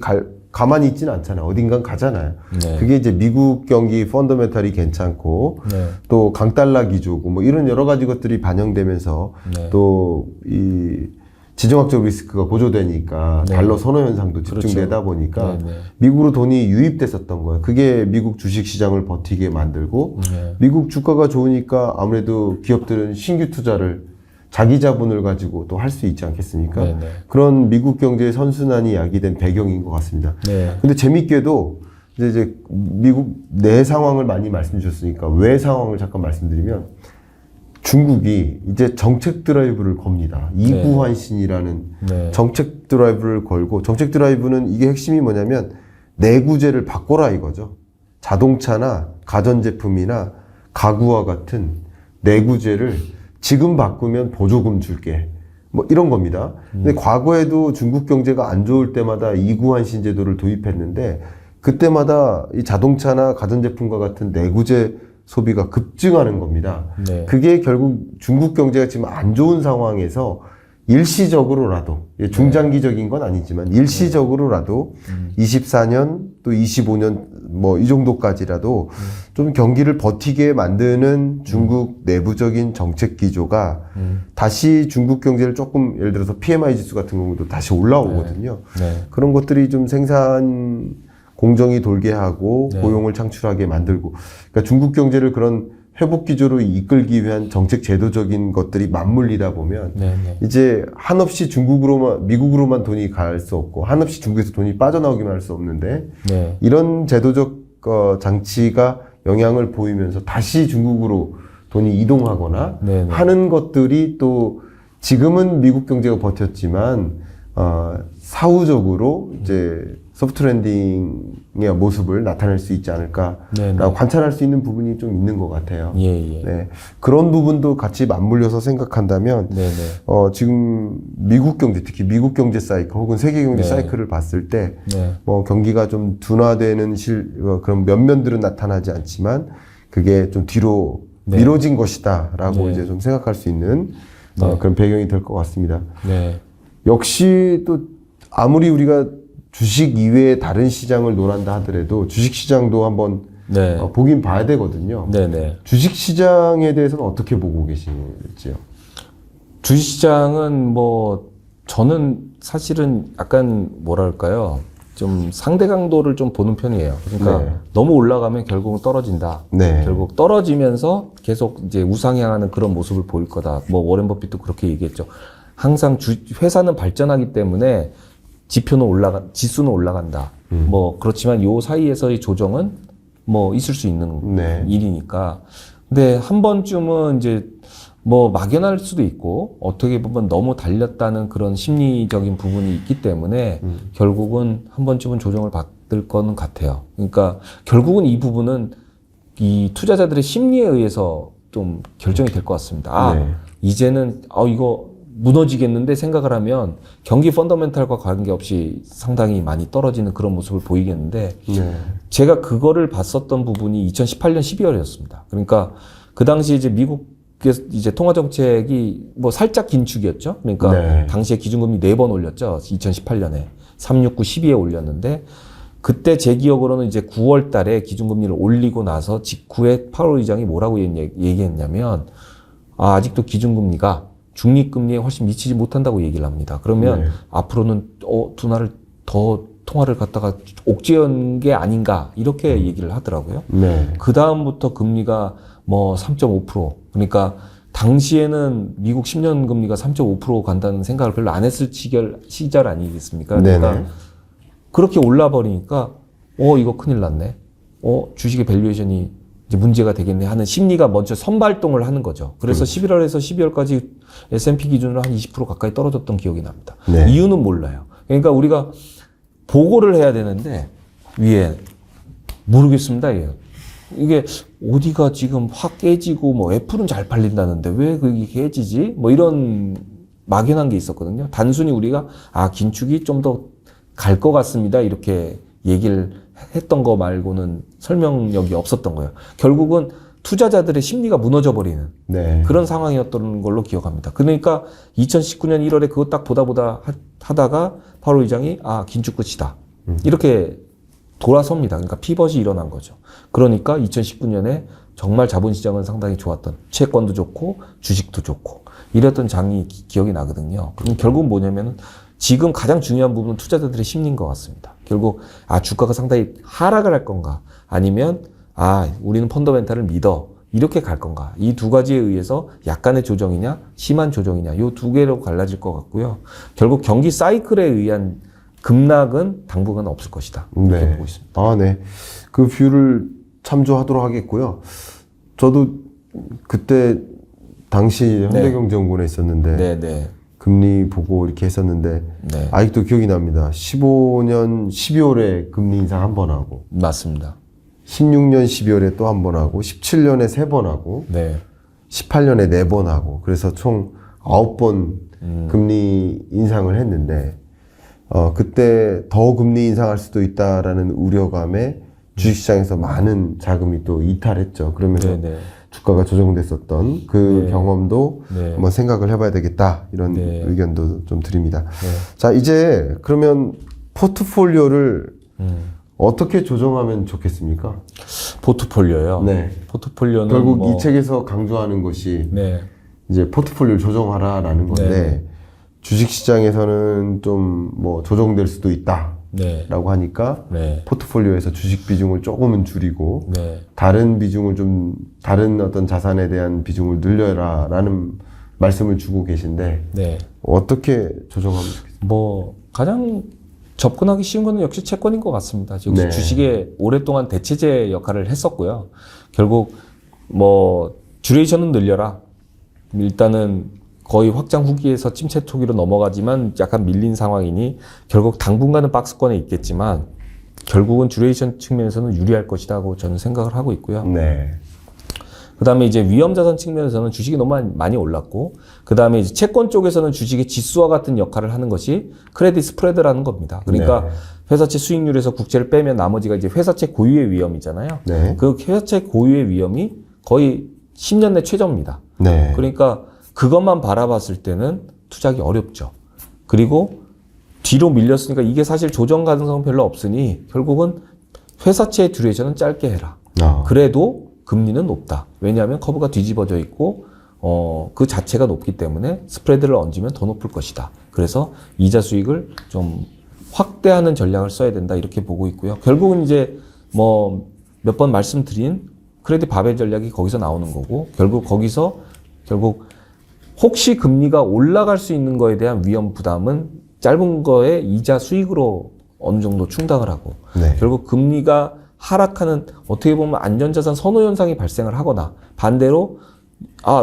가만히 있지는 않잖아요. 어딘간 가잖아요. 네. 그게 이제 미국 경기 펀더멘탈이 괜찮고 네. 또 강달러 기조고 뭐 이런 여러 가지 것들이 반영되면서 네. 또 이 지정학적 리스크가 고조되니까 네. 달러 선호 현상도 그렇죠. 집중되다 보니까 네, 네. 미국으로 돈이 유입됐었던 거예요. 그게 미국 주식 시장을 버티게 만들고 네. 미국 주가가 좋으니까 아무래도 기업들은 신규 투자를 자기 자본을 가지고 또 할 수 있지 않겠습니까? 네, 네. 그런 미국 경제의 선순환이 야기된 배경인 것 같습니다. 네. 근데 재밌게도 이제 미국 내 상황을 많이 말씀 주셨으니까 외 상황을 잠깐 말씀드리면 중국이 이제 정책 드라이브를 겁니다. 이구환신이라는 네. 정책 드라이브를 걸고, 정책 드라이브는 이게 핵심이 뭐냐면 내구재를 바꿔라 이거죠. 자동차나 가전제품이나 가구와 같은 내구재를 지금 바꾸면 보조금 줄게. 뭐 이런 겁니다. 근데 과거에도 중국 경제가 안 좋을 때마다 이구환신 제도를 도입했는데 그때마다 이 자동차나 가전제품과 같은 내구재 소비가 급증하는 겁니다. 네. 그게 결국 중국 경제가 지금 안 좋은 상황에서 일시적으로라도, 중장기적인 건 아니지만 일시적으로라도 24년 또 25년 뭐 이 정도까지라도 좀 경기를 버티게 만드는 중국 내부적인 정책 기조가 다시 중국 경제를 조금 예를 들어서 PMI 지수 같은 경우도 다시 올라오거든요. 네. 그런 것들이 좀 생산 공정이 돌게 하고 네. 고용을 창출하게 만들고, 그러니까 중국 경제를 그런 회복 기조로 이끌기 위한 정책 제도적인 것들이 맞물리다 보면 네, 네. 이제 한없이 미국으로만 돈이 갈 수 없고 한없이 중국에서 돈이 빠져나오기만 할 수 없는데 네. 이런 제도적 장치가 영향을 보이면서 다시 중국으로 돈이 이동하거나 네, 네. 하는 것들이 또 지금은 미국 경제가 버텼지만 사후적으로 이제 소프트 랜딩의 모습을 나타낼 수 있지 않을까라고 네, 네. 관찰할 수 있는 부분이 좀 있는 것 같아요. 예, 예. 네. 그런 부분도 같이 맞물려서 생각한다면 네, 네. 지금 미국 경제, 특히 미국 경제 사이클 혹은 세계 경제 네. 사이클을 봤을 때 네. 뭐 경기가 좀 둔화되는 그런 면면들은 나타나지 않지만 그게 좀 뒤로 네. 미뤄진 것이다라고 네. 이제 좀 생각할 수 있는 네. 그런 배경이 될 것 같습니다. 네. 역시 또 아무리 우리가 주식 이외에 다른 시장을 논한다 하더라도 주식 시장도 한번 네. 보긴 봐야 되거든요. 네네. 주식 시장에 대해서는 어떻게 보고 계실지요? 주식시장은 뭐 저는 사실은 약간 뭐랄까요, 좀 상대 강도를 좀 보는 편이에요. 그러니까 네. 너무 올라가면 결국은 떨어진다. 네. 결국 떨어지면서 계속 이제 우상향하는 그런 모습을 보일 거다. 뭐 워렌 버핏도 그렇게 얘기했죠. 항상 회사는 발전하기 때문에 지수는 올라간다. 뭐 그렇지만 요 사이에서의 조정은 뭐 있을 수 있는 네. 일이니까. 근데 한 번쯤은 이제 뭐 막연할 수도 있고 어떻게 보면 너무 달렸다는 그런 심리적인 부분이 있기 때문에 결국은 한 번쯤은 조정을 받을 거는 같아요. 그러니까 결국은 이 부분은 이 투자자들의 심리에 의해서 좀 결정이 될 것 같습니다. 네. 이제는 이거 무너지겠는데 생각을 하면 경기 펀더멘탈과 관계없이 상당히 많이 떨어지는 그런 모습을 보이겠는데 네. 제가 그거를 봤었던 부분이 2018년 12월이었습니다. 그러니까 그 당시 이제 미국 이제 통화정책이 뭐 살짝 긴축이었죠. 그러니까 네. 당시에 기준금리 4번 올렸죠. 2018년에 369, 12에 올렸는데 그때 제 기억으로는 이제 9월 달에 기준금리를 올리고 나서 직후에 파월 의장이 뭐라고 얘기했냐면 아직도 기준금리가 중립금리에 훨씬 미치지 못한다고 얘기를 합니다. 그러면 네. 앞으로는 둔화를 더 통화를 갖다가 옥죄한 게 아닌가 이렇게 얘기를 하더라고요. 네. 그 다음부터 금리가 뭐 3.5% 그러니까 당시에는 미국 10년 금리가 3.5% 간다는 생각을 별로 안 했을 시절 아니겠습니까? 그러니까 네네. 그렇게 올라 버리니까 이거 큰일 났네. 주식의 밸류에이션이 이제 문제가 되겠네 하는 심리가 먼저 선발동을 하는 거죠. 그래서 11월에서 12월까지 S&P 기준으로 한 20% 가까이 떨어졌던 기억이 납니다. 네. 이유는 몰라요. 그러니까 우리가 보고를 해야 되는데 위에 모르겠습니다. 이게 어디가 지금 확 깨지고 뭐 애플은 잘 팔린다는데 왜 그게 깨지지? 뭐 이런 막연한 게 있었거든요. 단순히 우리가 긴축이 좀 더 갈 것 같습니다. 이렇게 얘기를 했던 거 말고는 설명력이 없었던 거예요. 결국은 투자자들의 심리가 무너져 버리는 네. 그런 상황이었던 걸로 기억합니다. 그러니까 2019년 1월에 그거 딱 보다 하다가 파월 의장이 긴축 끝이다. 이렇게 돌아섭니다. 그러니까 피벗이 일어난 거죠. 그러니까 2019년에 정말 자본시장은 상당히 좋았던 채권도 좋고 주식도 좋고 이랬던 장이 기억이 나거든요. 그럼 결국은 뭐냐면은 지금 가장 중요한 부분은 투자자들의 심리인 것 같습니다. 결국 주가가 상당히 하락을 할 건가 아니면 우리는 펀더멘탈을 믿어 이렇게 갈 건가 이 두 가지에 의해서 약간의 조정이냐 심한 조정이냐 이 두 개로 갈라질 것 같고요. 결국 경기 사이클에 의한 급락은 당분간 없을 것이다 이렇게 네. 보고 있습니다. 네. 그 뷰를 참조하도록 하겠고요. 저도 그때 당시 현대경제연구원에 있었는데 네. 금리 보고 이렇게 했었는데 네. 아직도 기억이 납니다. 15년 12월에 금리 인상 한 번 하고 맞습니다. 16년 12월에 또 한 번 하고 17년에 3번 하고 네. 18년에 4번 하고 그래서 총 9번 금리 인상을 했는데 그때 더 금리 인상할 수도 있다라는 우려감에 주식시장에서 많은 자금이 또 이탈했죠. 그러면서 네. 주가가 조정됐었던 그 네. 경험도 네. 한번 생각을 해봐야 되겠다 이런 네. 의견도 좀 드립니다. 네. 자 이제 그러면 포트폴리오를 어떻게 조정하면 좋겠습니까? 포트폴리오요. 네. 포트폴리오는 결국 이 책에서 강조하는 것이 네. 이제 포트폴리오를 조정하라라는 건데 네. 주식시장에서는 좀 뭐 조정될 수도 있다라고 네. 하니까 네. 포트폴리오에서 주식 비중을 조금은 줄이고 네. 다른 비중을 좀 다른 어떤 자산에 대한 비중을 늘려라라는 말씀을 주고 계신데 네. 어떻게 조정하면 좋겠습니까? 뭐 가장 접근하기 쉬운 거는 역시 채권인 것 같습니다. 역시 네. 주식에 오랫동안 대체제 역할을 했었고요. 결국 뭐 듀레이션은 늘려라. 일단은 거의 확장 후기에서 침체 초기로 넘어가지만 약간 밀린 상황이니 결국 당분간은 박스권에 있겠지만 결국은 듀레이션 측면에서는 유리할 것이라고 저는 생각을 하고 있고요. 네. 그 다음에 이제 위험자산 측면에서는 주식이 너무 많이 올랐고, 그 다음에 이제 채권 쪽에서는 주식의 지수와 같은 역할을 하는 것이 크레딧 스프레드라는 겁니다. 그러니까 네. 회사채 수익률에서 국채를 빼면 나머지가 이제 회사채 고유의 위험이잖아요. 네. 그 회사채 고유의 위험이 거의 10년 내 최저입니다. 네. 그러니까 그것만 바라봤을 때는 투자하기 어렵죠. 그리고 뒤로 밀렸으니까 이게 사실 조정 가능성은 별로 없으니 결국은 회사채의 듀레이션은 짧게 해라. 그래도 금리는 높다. 왜냐하면 커브가 뒤집어져 있고 그 자체가 높기 때문에 스프레드를 얹으면 더 높을 것이다. 그래서 이자 수익을 좀 확대하는 전략을 써야 된다. 이렇게 보고 있고요. 결국은 이제 뭐 몇 번 말씀드린 크레딧 바벨 전략이 거기서 나오는 거고 결국 혹시 금리가 올라갈 수 있는 거에 대한 위험 부담은 짧은 거에 이자 수익으로 어느 정도 충당을 하고 네. 결국 금리가 하락하는 어떻게 보면 안전자산 선호 현상이 발생을 하거나 반대로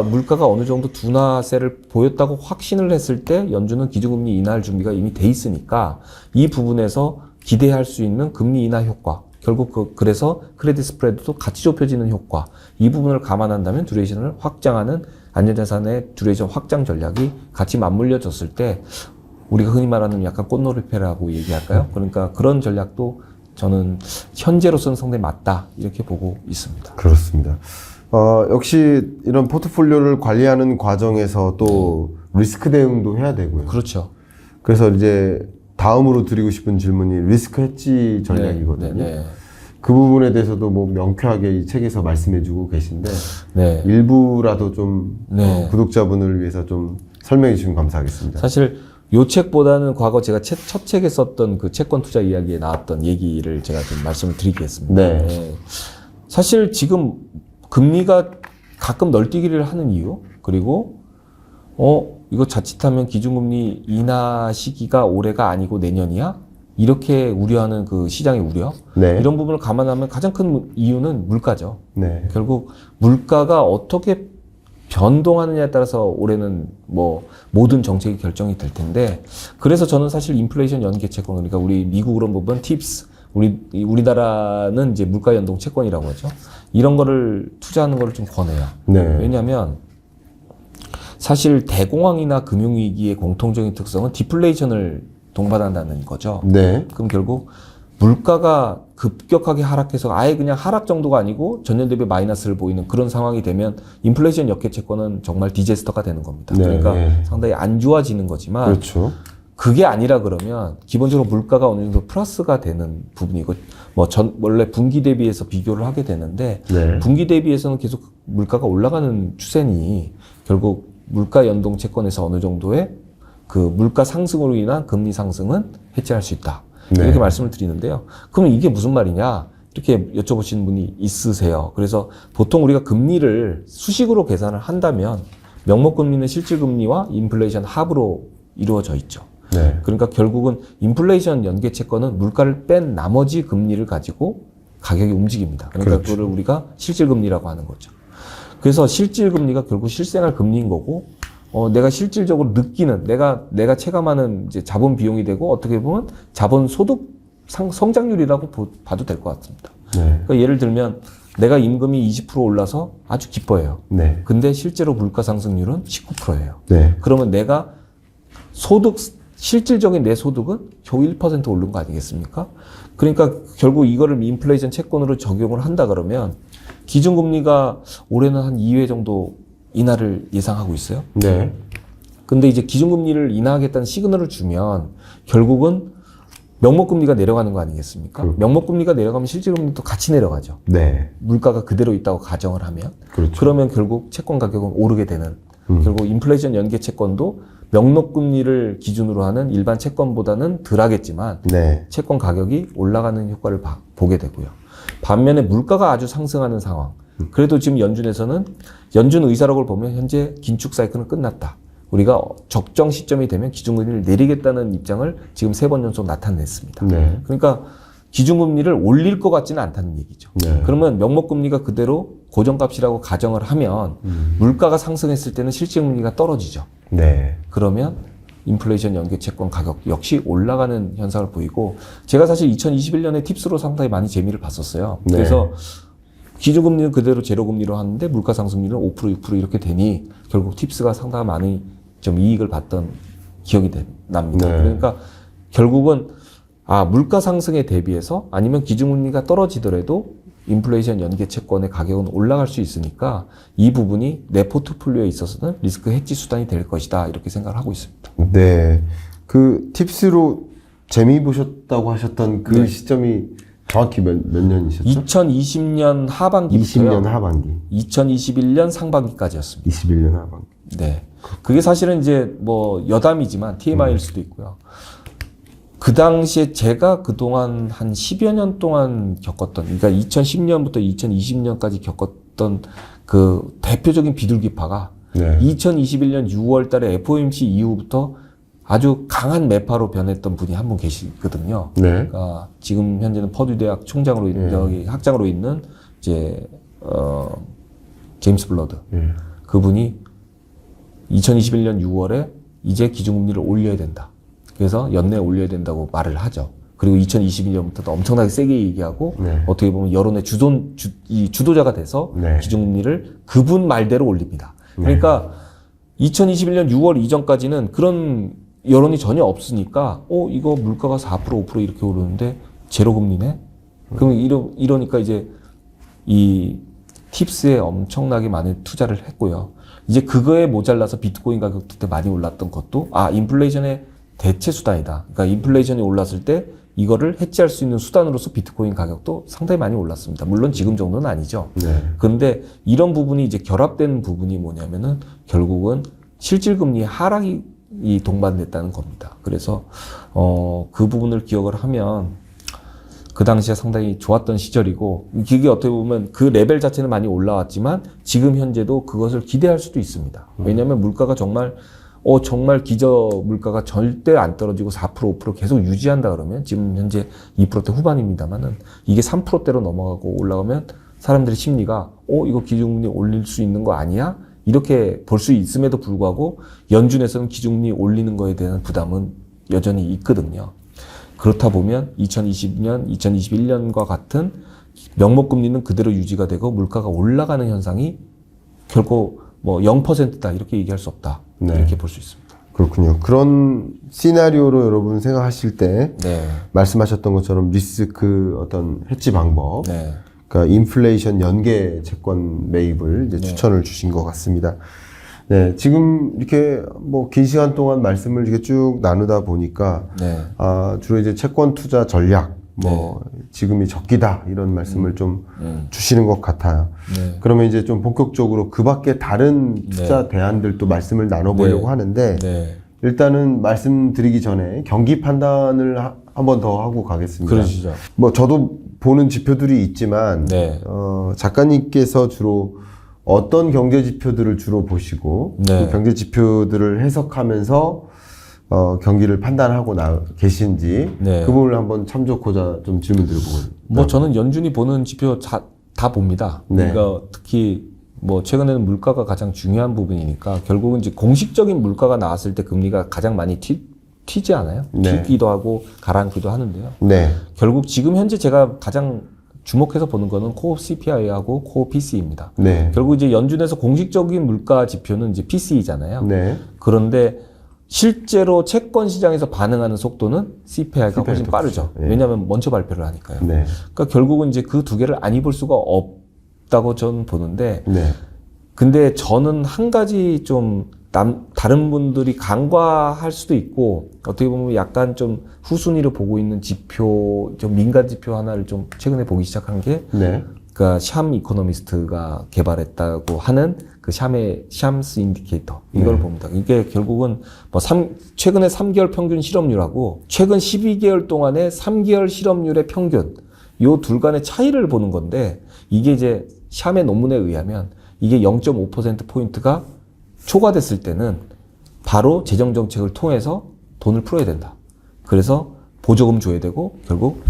물가가 어느 정도 둔화세를 보였다고 확신을 했을 때 연준은 기준금리 인하할 준비가 이미 돼 있으니까 이 부분에서 기대할 수 있는 금리 인하 효과 결국 그래서 크레딧 스프레드도 같이 좁혀지는 효과 이 부분을 감안한다면 듀레이션을 확장하는 안전자산의 듀레이션 확장 전략이 같이 맞물려졌을 때 우리가 흔히 말하는 약간 꽃놀이패라고 얘기할까요? 그러니까 그런 전략도 저는 현재로서는 상당히 맞다 이렇게 보고 있습니다. 그렇습니다. 역시 이런 포트폴리오를 관리하는 과정에서 또 리스크 대응도 해야 되고요. 그렇죠. 그래서 이제 다음으로 드리고 싶은 질문이 리스크 해지 전략이거든요. 네. 그 부분에 대해서도 뭐 명쾌하게 이 책에서 말씀해주고 계신데 네. 일부라도 좀 네. 구독자분을 위해서 좀 설명해 주시면 감사하겠습니다. 사실 요 책보다는 과거 제가 첫 책에 썼던 그 채권 투자 이야기에 나왔던 얘기를 제가 좀 말씀을 드리겠습니다. 네. 사실 지금 금리가 가끔 널뛰기를 하는 이유 그리고 이거 자칫하면 기준금리 인하 시기가 올해가 아니고 내년이야? 이렇게 우려하는 그 시장의 우려 네. 이런 부분을 감안하면 가장 큰 이유는 물가죠. 네. 결국 물가가 어떻게 변동하느냐에 따라서 올해는 뭐 모든 정책이 결정이 될 텐데 그래서 저는 사실 인플레이션 연계 채권 그러니까 우리 미국으로 보면 팁스 우리나라는 이제 물가 연동 채권이라고 하죠. 이런 거를 투자하는 거를 좀 권해요. 네. 왜냐하면 사실 대공황이나 금융위기의 공통적인 특성은 디플레이션을 동반한다는 거죠. 네. 그럼 결국 물가가 급격하게 하락해서 아예 그냥 하락 정도가 아니고 전년 대비 마이너스를 보이는 그런 상황이 되면 인플레이션 역계 채권은 정말 디제스터가 되는 겁니다. 네. 그러니까 상당히 안 좋아지는 거지만 그렇죠. 그게 아니라 그러면 기본적으로 물가가 어느 정도 플러스가 되는 부분이고 원래 분기 대비해서 비교를 하게 되는데 네. 분기 대비해서는 계속 물가가 올라가는 추세니 결국 물가 연동 채권에서 어느 정도의 그 물가 상승으로 인한 금리 상승은 해체할 수 있다. 네. 이렇게 말씀을 드리는데요. 그럼 이게 무슨 말이냐? 이렇게 여쭤보시는 분이 있으세요. 그래서 보통 우리가 금리를 수식으로 계산을 한다면 명목금리는 실질금리와 인플레이션 합으로 이루어져 있죠. 네. 그러니까 결국은 인플레이션 연계 채권은 물가를 뺀 나머지 금리를 가지고 가격이 움직입니다. 그러니까 그렇죠. 그거를 우리가 실질금리라고 하는 거죠. 그래서 실질금리가 결국 실생활 금리인 거고 내가 실질적으로 느끼는 내가 체감하는 이제 자본 비용이 되고 어떻게 보면 자본 소득 성장률이라고 봐도 될 것 같습니다. 네. 그러니까 예를 들면 내가 임금이 20% 올라서 아주 기뻐해요. 네. 근데 실제로 물가 상승률은 19%예요. 네. 그러면 내가 실질적인 내 소득은 겨우 1% 오른 거 아니겠습니까? 그러니까 결국 이거를 인플레이션 채권으로 적용을 한다 그러면 기준금리가 올해는 한 2회 정도 인하를 예상하고 있어요. 네. 근데 이제 기준금리를 인하하겠다는 시그널을 주면 결국은 명목금리가 내려가는 거 아니겠습니까? 명목금리가 내려가면 실질금리도 같이 내려가죠. 네. 물가가 그대로 있다고 가정을 하면. 그렇죠. 그러면 결국 채권 가격은 오르게 되는. 결국 인플레이션 연계 채권도 명목금리를 기준으로 하는 일반 채권보다는 덜 하겠지만 네. 채권 가격이 올라가는 효과를 보게 되고요. 반면에 물가가 아주 상승하는 상황. 그래도 지금 연준 의사록을 보면 현재 긴축 사이클은 끝났다. 우리가 적정 시점이 되면 기준금리를 내리겠다는 입장을 지금 3번 연속 나타냈습니다. 네. 그러니까 기준금리를 올릴 것 같지는 않다는 얘기죠. 네. 그러면 명목금리가 그대로 고정값이라고 가정을 하면 물가가 상승했을 때는 실질금리가 떨어지죠. 네. 그러면 인플레이션 연계 채권 가격 역시 올라가는 현상을 보이고 제가 사실 2021년에 팁스로 상당히 많이 재미를 봤었어요. 네. 그래서 기준금리는 그대로 제로금리로 하는데 물가 상승률은 5% 6% 이렇게 되니 결국 팁스가 상당히 많이 좀 이익을 봤던 기억이 납니다. 네. 그러니까 결국은 물가 상승에 대비해서 아니면 기준금리가 떨어지더라도 인플레이션 연계 채권의 가격은 올라갈 수 있으니까 이 부분이 내 포트폴리오에 있어서는 리스크 해지 수단이 될 것이다 이렇게 생각을 하고 있습니다. 네. 그 팁스로 재미 보셨다고 하셨던 그 시점이 정확히 몇 년이셨죠? 2020년 하반기부터요. 20년 하반기. 2021년 상반기까지였습니다. 21년 하반기. 네. 그게 사실은 이제 뭐 여담이지만 TMI일 수도 있고요. 그 당시에 제가 그동안 한 10여 년 동안 겪었던, 그러니까 2010년부터 2020년까지 겪었던 그 대표적인 비둘기파가 2021년 6월 달에 FOMC 이후부터 아주 강한 매파로 변했던 분이 한 분 계시거든요. 그러니까 지금 현재는 퍼듀 대학 총장으로 여기 학장으로 있는 이제 제임스 블러드. 그분이 2021년 6월에 이제 기준금리를 올려야 된다. 그래서 연내에 올려야 된다고 말을 하죠. 그리고 2022년부터도 엄청나게 세게 얘기하고 어떻게 보면 여론의 주도자가 돼서 기준금리를 그분 말대로 올립니다. 그러니까 2021년 6월 이전까지는 그런 여론이 전혀 없으니까 이거 물가가 4% 5% 이렇게 오르는데 제로 금리네. 그러면 이러니까 이제 이 팁스에 엄청나게 많은 투자를 했고요. 이제 그거에 모자라서 비트코인 가격도 그때 많이 올랐던 것도 인플레이션의 대체 수단이다. 그러니까 인플레이션이 올랐을 때 이거를 해지할 수 있는 수단으로서 비트코인 가격도 상당히 많이 올랐습니다. 물론 지금 정도는 아니죠. 그런데 이런 부분이 이제 결합된 부분이 뭐냐면은 결국은 실질금리의 하락이 동반됐다는 겁니다. 그래서 그 부분을 기억을 하면 그 당시에 상당히 좋았던 시절이고, 그게 어떻게 보면 그 레벨 자체는 많이 올라왔지만 지금 현재도 그것을 기대할 수도 있습니다. 왜냐하면 물가가 정말 기저 물가가 절대 안 떨어지고 4% 5% 계속 유지한다 그러면 지금 현재 2%대 후반입니다만은 이게 3%대로 넘어가고 올라가면 사람들의 심리가 이거 기준금리 올릴 수 있는 거 아니야? 이렇게 볼 수 있음에도 불구하고 연준에서는 기준금리 올리는 거에 대한 부담은 여전히 있거든요. 그렇다 보면 2020년, 2021년과 같은 명목금리는 그대로 유지가 되고 물가가 올라가는 현상이 결국 뭐 0%다 이렇게 얘기할 수 없다. 이렇게 볼 수 있습니다. 그렇군요. 그런 시나리오로 여러분 생각하실 때 말씀하셨던 것처럼 리스크 어떤 해지 방법, 그러니까 인플레이션 연계 채권 매입을 이제 추천을 주신 것 같습니다. 지금 이렇게 뭐 긴 시간 동안 말씀을 이렇게 쭉 나누다 보니까 주로 이제 채권 투자 전략, 지금이 적기다 이런 말씀을 좀 주시는 것 같아요. 그러면 이제 좀 본격적으로 그 밖에 다른 투자 대안들도 말씀을 나눠보려고 하는데 일단은 말씀드리기 전에 경기 판단을 한 번 더 하고 가겠습니다. 그러시죠. 뭐 저도 보는 지표들이 있지만 작가님께서 주로 어떤 경제 지표들을 주로 보시고 그 경제 지표들을 해석하면서 경기를 판단하고 계신지 그 부분을 한번 참조하고자 좀 질문 드려보고. 저는 연준이 보는 지표 다 봅니다. 그러니까 특히 뭐 최근에는 물가가 가장 중요한 부분이니까 결국은 이제 공식적인 물가가 나왔을 때 금리가 가장 많이 튀지 않아요? 튀기도 하고 가라앉기도 하는데요. 결국 지금 현재 제가 가장 주목해서 보는 거는 코어 CPI하고 코어 PC입니다. 결국 이제 연준에서 공식적인 물가 지표는 이제 PC이잖아요. 그런데 실제로 채권 시장에서 반응하는 속도는 CPI가 훨씬 빠르죠. 왜냐하면 먼저 발표를 하니까요. 그러니까 결국은 이제 그 두 개를 안 입을 수가 없다고 저는 보는데, 근데 저는 한 가지 좀 다른 분들이 간과할 수도 있고 어떻게 보면 약간 좀 후순위를 보고 있는 지표, 좀 민간 지표 하나를 좀 최근에 보기 시작한 게 그러니까 샴 이코노미스트가 개발했다고 하는 그 샴스 인디케이터 이걸 봅니다. 이게 결국은 뭐 최근에 3개월 평균 실업률하고 최근 12개월 동안의 3개월 실업률의 평균 요 둘 간의 차이를 보는 건데 이게 이제 샴의 논문에 의하면 이게 0.5% 포인트가 초과됐을 때는 바로 재정 정책을 통해서 돈을 풀어야 된다. 그래서 보조금 줘야 되고 결국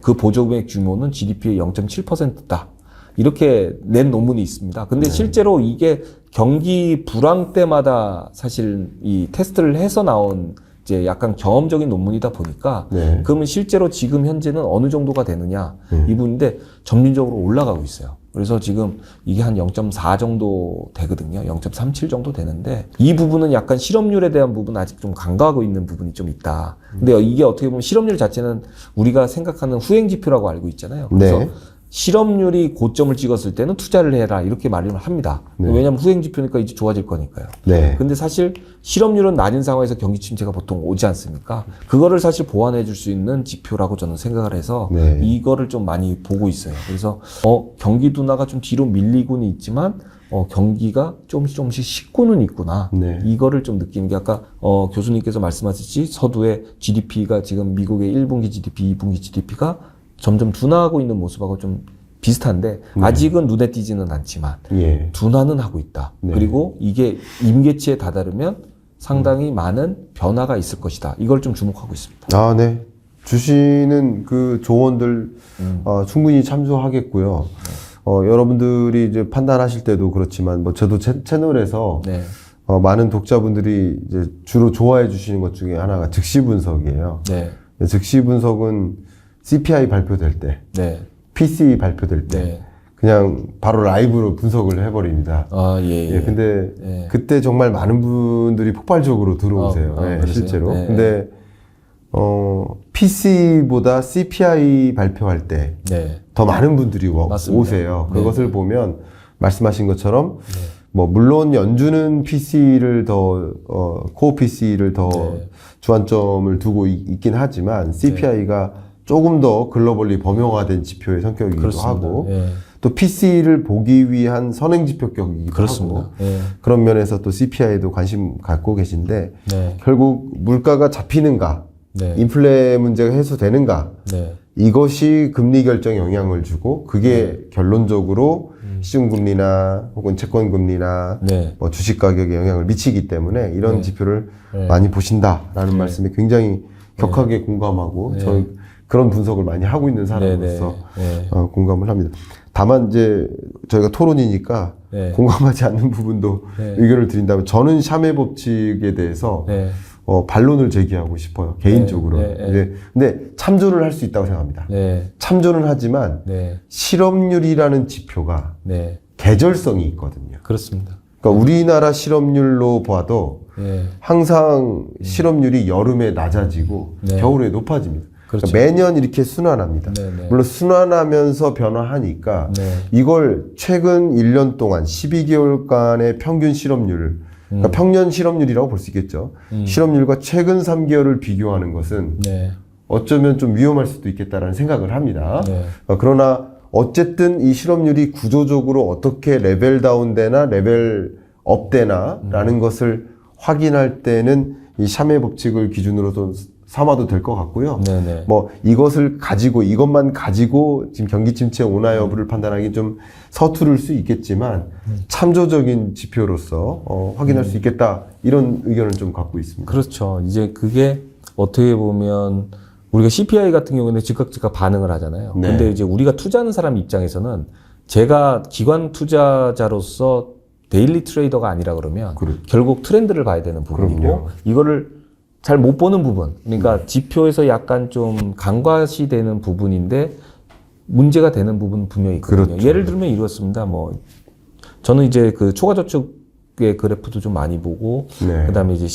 그 보조금의 규모는 GDP의 0.7%다. 이렇게 낸 논문이 있습니다. 근데 실제로 이게 경기 불황 때마다 사실 이 테스트를 해서 나온 이제 약간 경험적인 논문이다 보니까 그러면 실제로 지금 현재는 어느 정도가 되느냐 이 부분인데 점진적으로 올라가고 있어요. 그래서 지금 이게 한 0.4 정도 되거든요. 0.37 정도 되는데 이 부분은 약간 실업률에 대한 부분 아직 좀 간과하고 있는 부분이 좀 있다. 근데 이게 어떻게 보면 실업률 자체는 우리가 생각하는 후행 지표라고 알고 있잖아요. 그래서 실업률이 고점을 찍었을 때는 투자를 해라 이렇게 말을 합니다. 네. 왜냐하면 후행 지표니까 이제 좋아질 거니까요. 네. 근데 사실 실업률은 낮은 상황에서 경기 침체가 보통 오지 않습니까? 그거를 사실 보완해 줄 수 있는 지표라고 저는 생각을 해서 네. 이거를 좀 많이 보고 있어요. 그래서 경기 둔화가 좀 뒤로 밀리고는 있지만 경기가 조금씩 식고는 있구나. 네. 이거를 좀 느끼는 게 아까 교수님께서 말씀하셨지 서두에 GDP가 지금 미국의 1분기 GDP, 2분기 GDP가 점점 둔화하고 있는 모습하고 좀 비슷한데 아직은 눈에 띄지는 않지만 예. 둔화는 하고 있다. 네. 그리고 이게 임계치에 다다르면 상당히 많은 변화가 있을 것이다. 이걸 좀 주목하고 있습니다. 아, 네. 주시는 그 조언들 충분히 참조하겠고요. 여러분들이 이제 판단하실 때도 그렇지만 뭐 저도 채널에서 네. 많은 독자분들이 이제 주로 좋아해 주시는 것 중에 하나가 즉시 분석이에요. 네. 즉시 분석은 CPI 발표될 때, 네. PCE 발표될 때 네. 그냥 바로 라이브로 분석을 해버립니다. 아, 예. 예, 근데 예. 그때 정말 많은 분들이 폭발적으로 들어오세요. 예, 그러세요? 실제로. 네. 근데 PC보다 CPI 발표할 때 더 네. 많은 분들이 맞습니다. 오세요. 네. 그것을 보면 말씀하신 것처럼 뭐 물론 연준은 PC를 더 코어 PC를 더 네. 주안점을 두고 있긴 하지만 CPI가 조금 더 글로벌리 범용화된 지표의 성격이기도 그렇습니다. 하고 예. 또 PC를 보기 위한 선행 지표격이기도 그렇습니다. 하고 예. 그런 면에서 또 CPI에도 관심 갖고 계신데 네. 결국 물가가 잡히는가 네. 인플레 문제가 해소되는가 네. 이것이 금리 결정에 영향을 주고 그게 결론적으로 시중금리나 혹은 채권금리나 네. 뭐 주식 가격에 영향을 미치기 때문에 이런 네. 지표를 네. 많이 보신다라는 말씀에 굉장히 격하게 공감하고 네. 저는 그런 분석을 많이 하고 있는 사람으로서 네. 공감을 합니다. 다만 이제 저희가 토론이니까 네. 공감하지 않는 부분도 네. 의견을 드린다면 저는 샤메 법칙에 대해서 네. 반론을 제기하고 싶어요. 개인적으로. 네. 네. 이제 근데 참조를 할 수 있다고 생각합니다. 네. 참조는 하지만 네. 실업률이라는 지표가 네. 계절성이 있거든요. 그렇습니다. 그러니까 우리나라 실업률로 봐도 네. 항상 실업률이 여름에 낮아지고 네. 겨울에 높아집니다. 그렇죠. 그러니까 매년 이렇게 순환합니다. 네, 네. 물론 순환하면서 변화하니까 네. 이걸 최근 1년 동안 12개월간의 평균 실업률, 그러니까 평년 실업률이라고 볼 수 있겠죠. 실업률과 최근 3개월을 비교하는 것은 네. 어쩌면 좀 위험할 수도 있겠다라는 생각을 합니다. 네. 그러나 어쨌든 이 실업률이 구조적으로 어떻게 레벨 다운되나 레벨 업되나라는 것을 확인할 때는 이 샤메 법칙을 기준으로 좀 삼아도 될 것 같고요. 네네. 뭐 이것을 가지고 이것만 가지고 지금 경기 침체 오나 여부를 판단하기 좀 서투를 수 있겠지만 참조적인 지표로서 확인할 수 있겠다 이런 의견을 좀 갖고 있습니다. 그렇죠. 이제 그게 어떻게 보면 우리가 CPI 같은 경우에는 즉각 반응을 하잖아요. 네. 근데 이제 우리가 투자하는 사람 입장에서는 제가 기관 투자자로서 데일리 트레이더가 아니라 그러면 그렇죠. 결국 트렌드를 봐야 되는 부분이고 그럼요. 이거를 잘 못 보는 부분, 그러니까 지표에서 약간 좀 간과시 되는 부분인데 문제가 되는 부분은 분명히 있거든요. 그렇죠. 예를 들면 이렇습니다. 뭐 저는 이제 그 초과저축의 그래프도 좀 많이 보고, 네. 그다음에 이제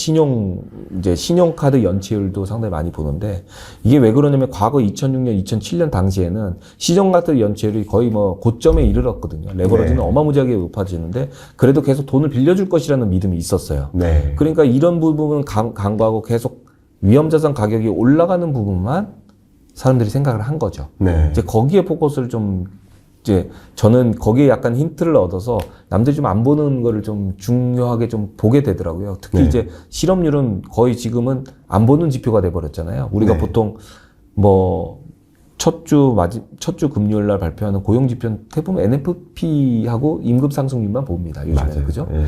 신용카드 연체율도 상당히 많이 보는데 이게 왜 그러냐면 과거 2006년, 2007년 당시에는 신용카드 연체율이 거의 뭐 고점에 이르렀거든요. 레버리지는 네. 어마무지하게 높아지는데 그래도 계속 돈을 빌려줄 것이라는 믿음이 있었어요. 네. 그러니까 이런 부분은 간과하고 계속 위험자산 가격이 올라가는 부분만 사람들이 생각을 한 거죠. 네. 이제 거기에 포커스를 좀 이제 저는 거기에 약간 힌트를 얻어서 남들이 좀 안 보는 거를 좀 중요하게 좀 보게 되더라고요. 특히 네. 이제 실업률은 거의 지금은 안 보는 지표가 돼 버렸잖아요. 우리가 네. 보통 뭐 첫 주 금요일 날 발표하는 고용 지표는 대부분 NFP하고 임금 상승률만 봅니다. 요즘에는. 맞아요. 그죠? 예.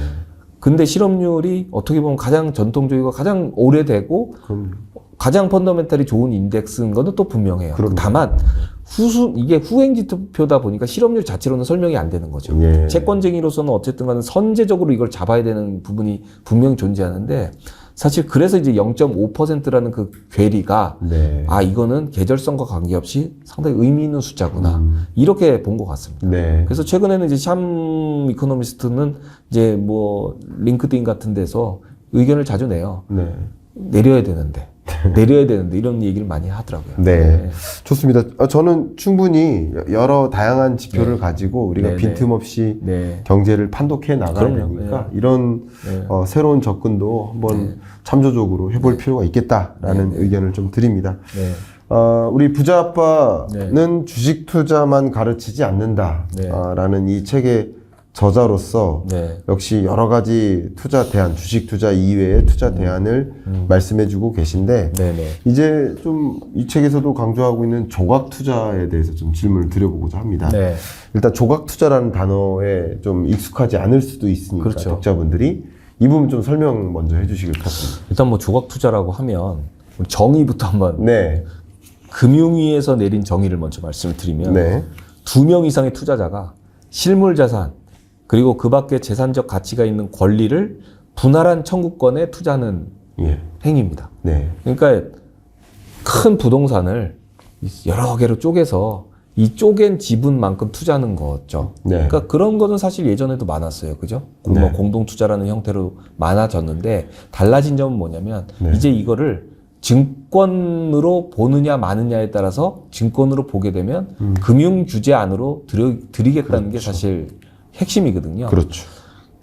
근데 실업률이 어떻게 보면 가장 전통적이고 가장 오래되고 그럼 가장 펀더멘탈이 좋은 인덱스인 것은 또 분명해요. 그럼요. 다만 이게 후행지표다 보니까 실업률 자체로는 설명이 안 되는 거죠. 예. 채권쟁이로서는 어쨌든 간에 선제적으로 이걸 잡아야 되는 부분이 분명히 존재하는데 사실 그래서 이제 0.5%라는 그 괴리가 네. 이거는 계절성과 관계없이 상당히 의미 있는 숫자구나. 이렇게 본 것 같습니다. 네. 그래서 최근에는 이제 샴 이코노미스트는 이제 뭐 링크드인 같은 데서 의견을 자주 내요. 네. 내려야 되는데 내려야 되는데 이런 얘기를 많이 하더라고요. 네. 좋습니다. 저는 충분히 여러 다양한 지표를 가지고 우리가 빈틈없이 경제를 판독해 나가야 되니까 이런 새로운 접근도 한번 참조적으로 해볼 필요가 있겠다라는 의견을 좀 드립니다. 우리 부자 아빠는 주식 투자만 가르치지 않는다라는 이 책의 저자로서 역시 여러 가지 투자 대안, 주식 투자 이외의 투자 대안을 말씀해주고 계신데 이제 좀 이 책에서도 강조하고 있는 조각 투자에 대해서 좀 질문을 드려보고자 합니다. 일단 조각 투자라는 단어에 좀 익숙하지 않을 수도 있으니까 독자분들이 이 부분 좀 설명 먼저 해주시길 부탁드립니다. 일단 뭐 조각 투자라고 하면 정의부터 한번 금융위에서 내린 정의를 먼저 말씀을 드리면 2명 이상의 투자자가 실물 자산 그리고 그 밖에 재산적 가치가 있는 권리를 분할한 청구권에 투자하는 행위입니다. 그러니까 큰 부동산을 여러 개로 쪼개서 이 쪼갠 지분만큼 투자하는 거죠. 그러니까 그런 거는 사실 예전에도 많았어요. 그죠? 뭐 공동 투자라는 형태로 많아졌는데 달라진 점은 뭐냐면 이제 이거를 증권으로 보느냐 마느냐에 따라서 증권으로 보게 되면 금융 규제 안으로 들이겠다는 게 사실 핵심이거든요.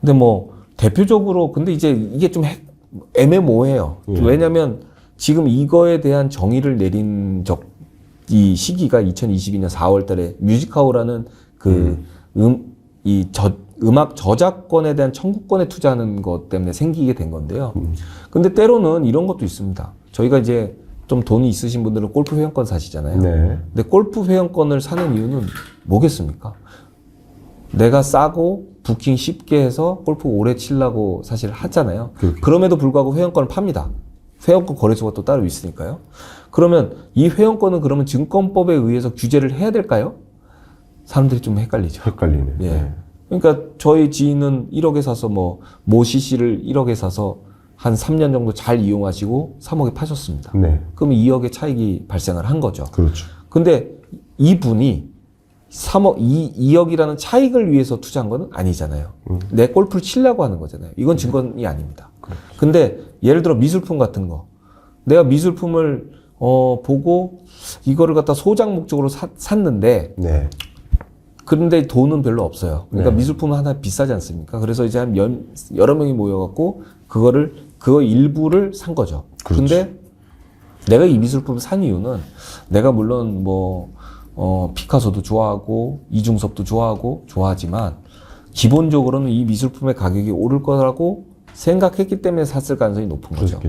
근데 뭐 대표적으로 근데 이제 이게 좀 애매모호해요. 왜냐면 지금 이거에 대한 정의를 내린 이 시기가 2022년 4월 달에 뮤직하우라는 음악 저작권에 대한 청구권에 투자하는 것 때문에 생기게 된 건데요. 근데 때로는 이런 것도 있습니다. 저희가 이제 좀 돈이 있으신 분들은 골프 회원권 사시잖아요. 근데 골프 회원권을 사는 이유는 뭐겠습니까? 내가 싸고 부킹 쉽게 해서 골프 오래 치려고 사실 하잖아요. 그럼에도 불구하고 회원권을 팝니다. 회원권 거래소가 또 따로 있으니까요. 그러면 이 회원권은 그러면 증권법에 의해서 규제를 해야 될까요? 사람들이 좀 헷갈리죠. 그러니까 저희 지인은 1억에 사서 모 CC를 1억에 사서 한 3년 정도 잘 이용하시고 3억에 파셨습니다. 그럼 2억의 차익이 발생을 한 거죠. 근데 이분이 2억이라는 차익을 위해서 투자한 건 아니잖아요. 내 골프를 치려고 하는 거잖아요. 이건 증권이 아닙니다. 근데 예를 들어 미술품 같은 거. 내가 미술품을 보고 이거를 갖다 소장 목적으로 샀는데 그런데 돈은 별로 없어요. 그러니까 미술품은 하나 비싸지 않습니까? 그래서 이제 한 여러 명이 모여갖고 그거 일부를 산 거죠. 근데 내가 이 미술품을 산 이유는 내가 물론 피카소도 좋아하고 이중섭도 좋아하지만 기본적으로는 이 미술품의 가격이 오를 거라고 생각했기 때문에 샀을 가능성이 높은 거죠.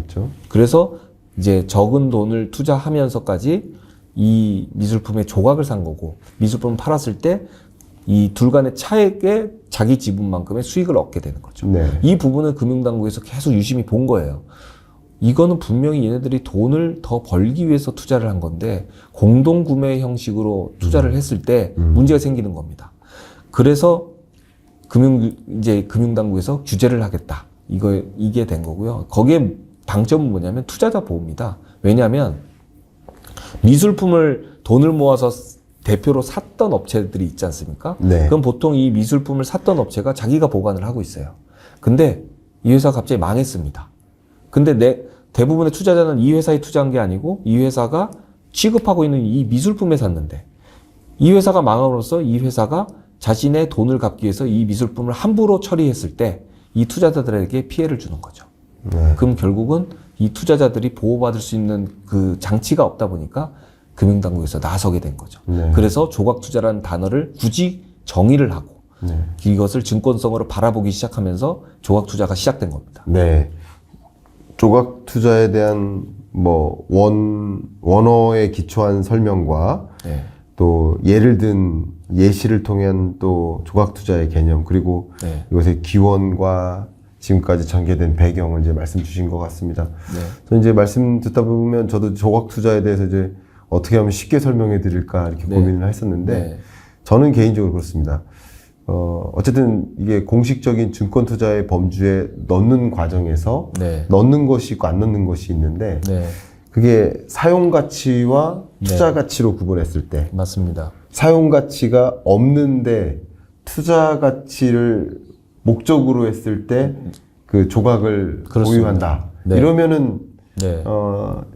그래서 이제 적은 돈을 투자하면서까지 이 미술품의 조각을 산 거고 미술품을 팔았을 때 이 둘 간의 차액에 자기 지분만큼의 수익을 얻게 되는 거죠. 이 부분을 금융당국에서 계속 유심히 본 거예요. 이거는 분명히 얘네들이 돈을 더 벌기 위해서 투자를 한 건데 공동구매 형식으로 투자를 했을 때 문제가 생기는 겁니다. 그래서 금융당국에서 규제를 하겠다. 이게 된 거고요. 거기에 방점은 뭐냐면 투자자 보호입니다. 왜냐하면 미술품을 돈을 모아서 대표로 샀던 업체들이 있지 않습니까? 그럼 보통 이 미술품을 샀던 업체가 자기가 보관을 하고 있어요. 근데 이 회사가 갑자기 망했습니다. 근데 대부분의 투자자는 이 회사에 투자한 게 아니고 이 회사가 취급하고 있는 이 미술품에 샀는데 이 회사가 망함으로써 이 회사가 자신의 돈을 갚기 위해서 이 미술품을 함부로 처리했을 때 이 투자자들에게 피해를 주는 거죠. 그럼 결국은 이 투자자들이 보호받을 수 있는 그 장치가 없다 보니까 금융당국에서 나서게 된 거죠. 그래서 조각투자라는 단어를 굳이 정의를 하고 이것을 증권성으로 바라보기 시작하면서 조각투자가 시작된 겁니다. 조각투자에 대한 원어에 기초한 설명과 또 예를 든 예시를 통한 또 조각투자의 개념 그리고 이것의 기원과 지금까지 전개된 배경을 이제 말씀 주신 것 같습니다. 저는 이제 말씀 듣다 보면 저도 조각투자에 대해서 이제 어떻게 하면 쉽게 설명해 드릴까 이렇게 고민을 했었는데 저는 개인적으로 그렇습니다. 어쨌든 이게 공식적인 증권 투자의 범주에 넣는 과정에서 넣는 것이 있고 안 넣는 것이 있는데 그게 사용 가치와 투자 가치로 구분했을 때 맞습니다. 사용 가치가 없는데 투자 가치를 목적으로 했을 때 그 조각을 보유한다. 이러면은 네.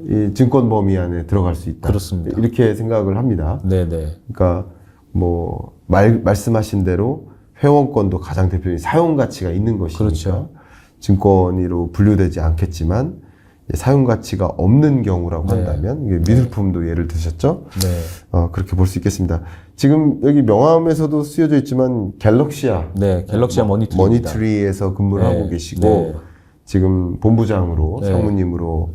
이 증권 범위 안에 들어갈 수 있다. 그렇습니다. 이렇게 생각을 합니다. 네네. 그러니까 뭐 말씀하신 대로 회원권도 가장 대표적인 사용 가치가 있는 것이니까 그렇죠. 증권으로 분류되지 않겠지만 사용 가치가 없는 경우라고 네. 한다면 이게 미술품도 예를 드셨죠? 네. 그렇게 볼 수 있겠습니다. 지금 여기 명함에서도 쓰여져 있지만 갤럭시아 네. 갤럭시아 머니트리입니다. 머니트리에서 근무를 네. 하고 계시고 네. 지금 본부장으로 네. 상무님으로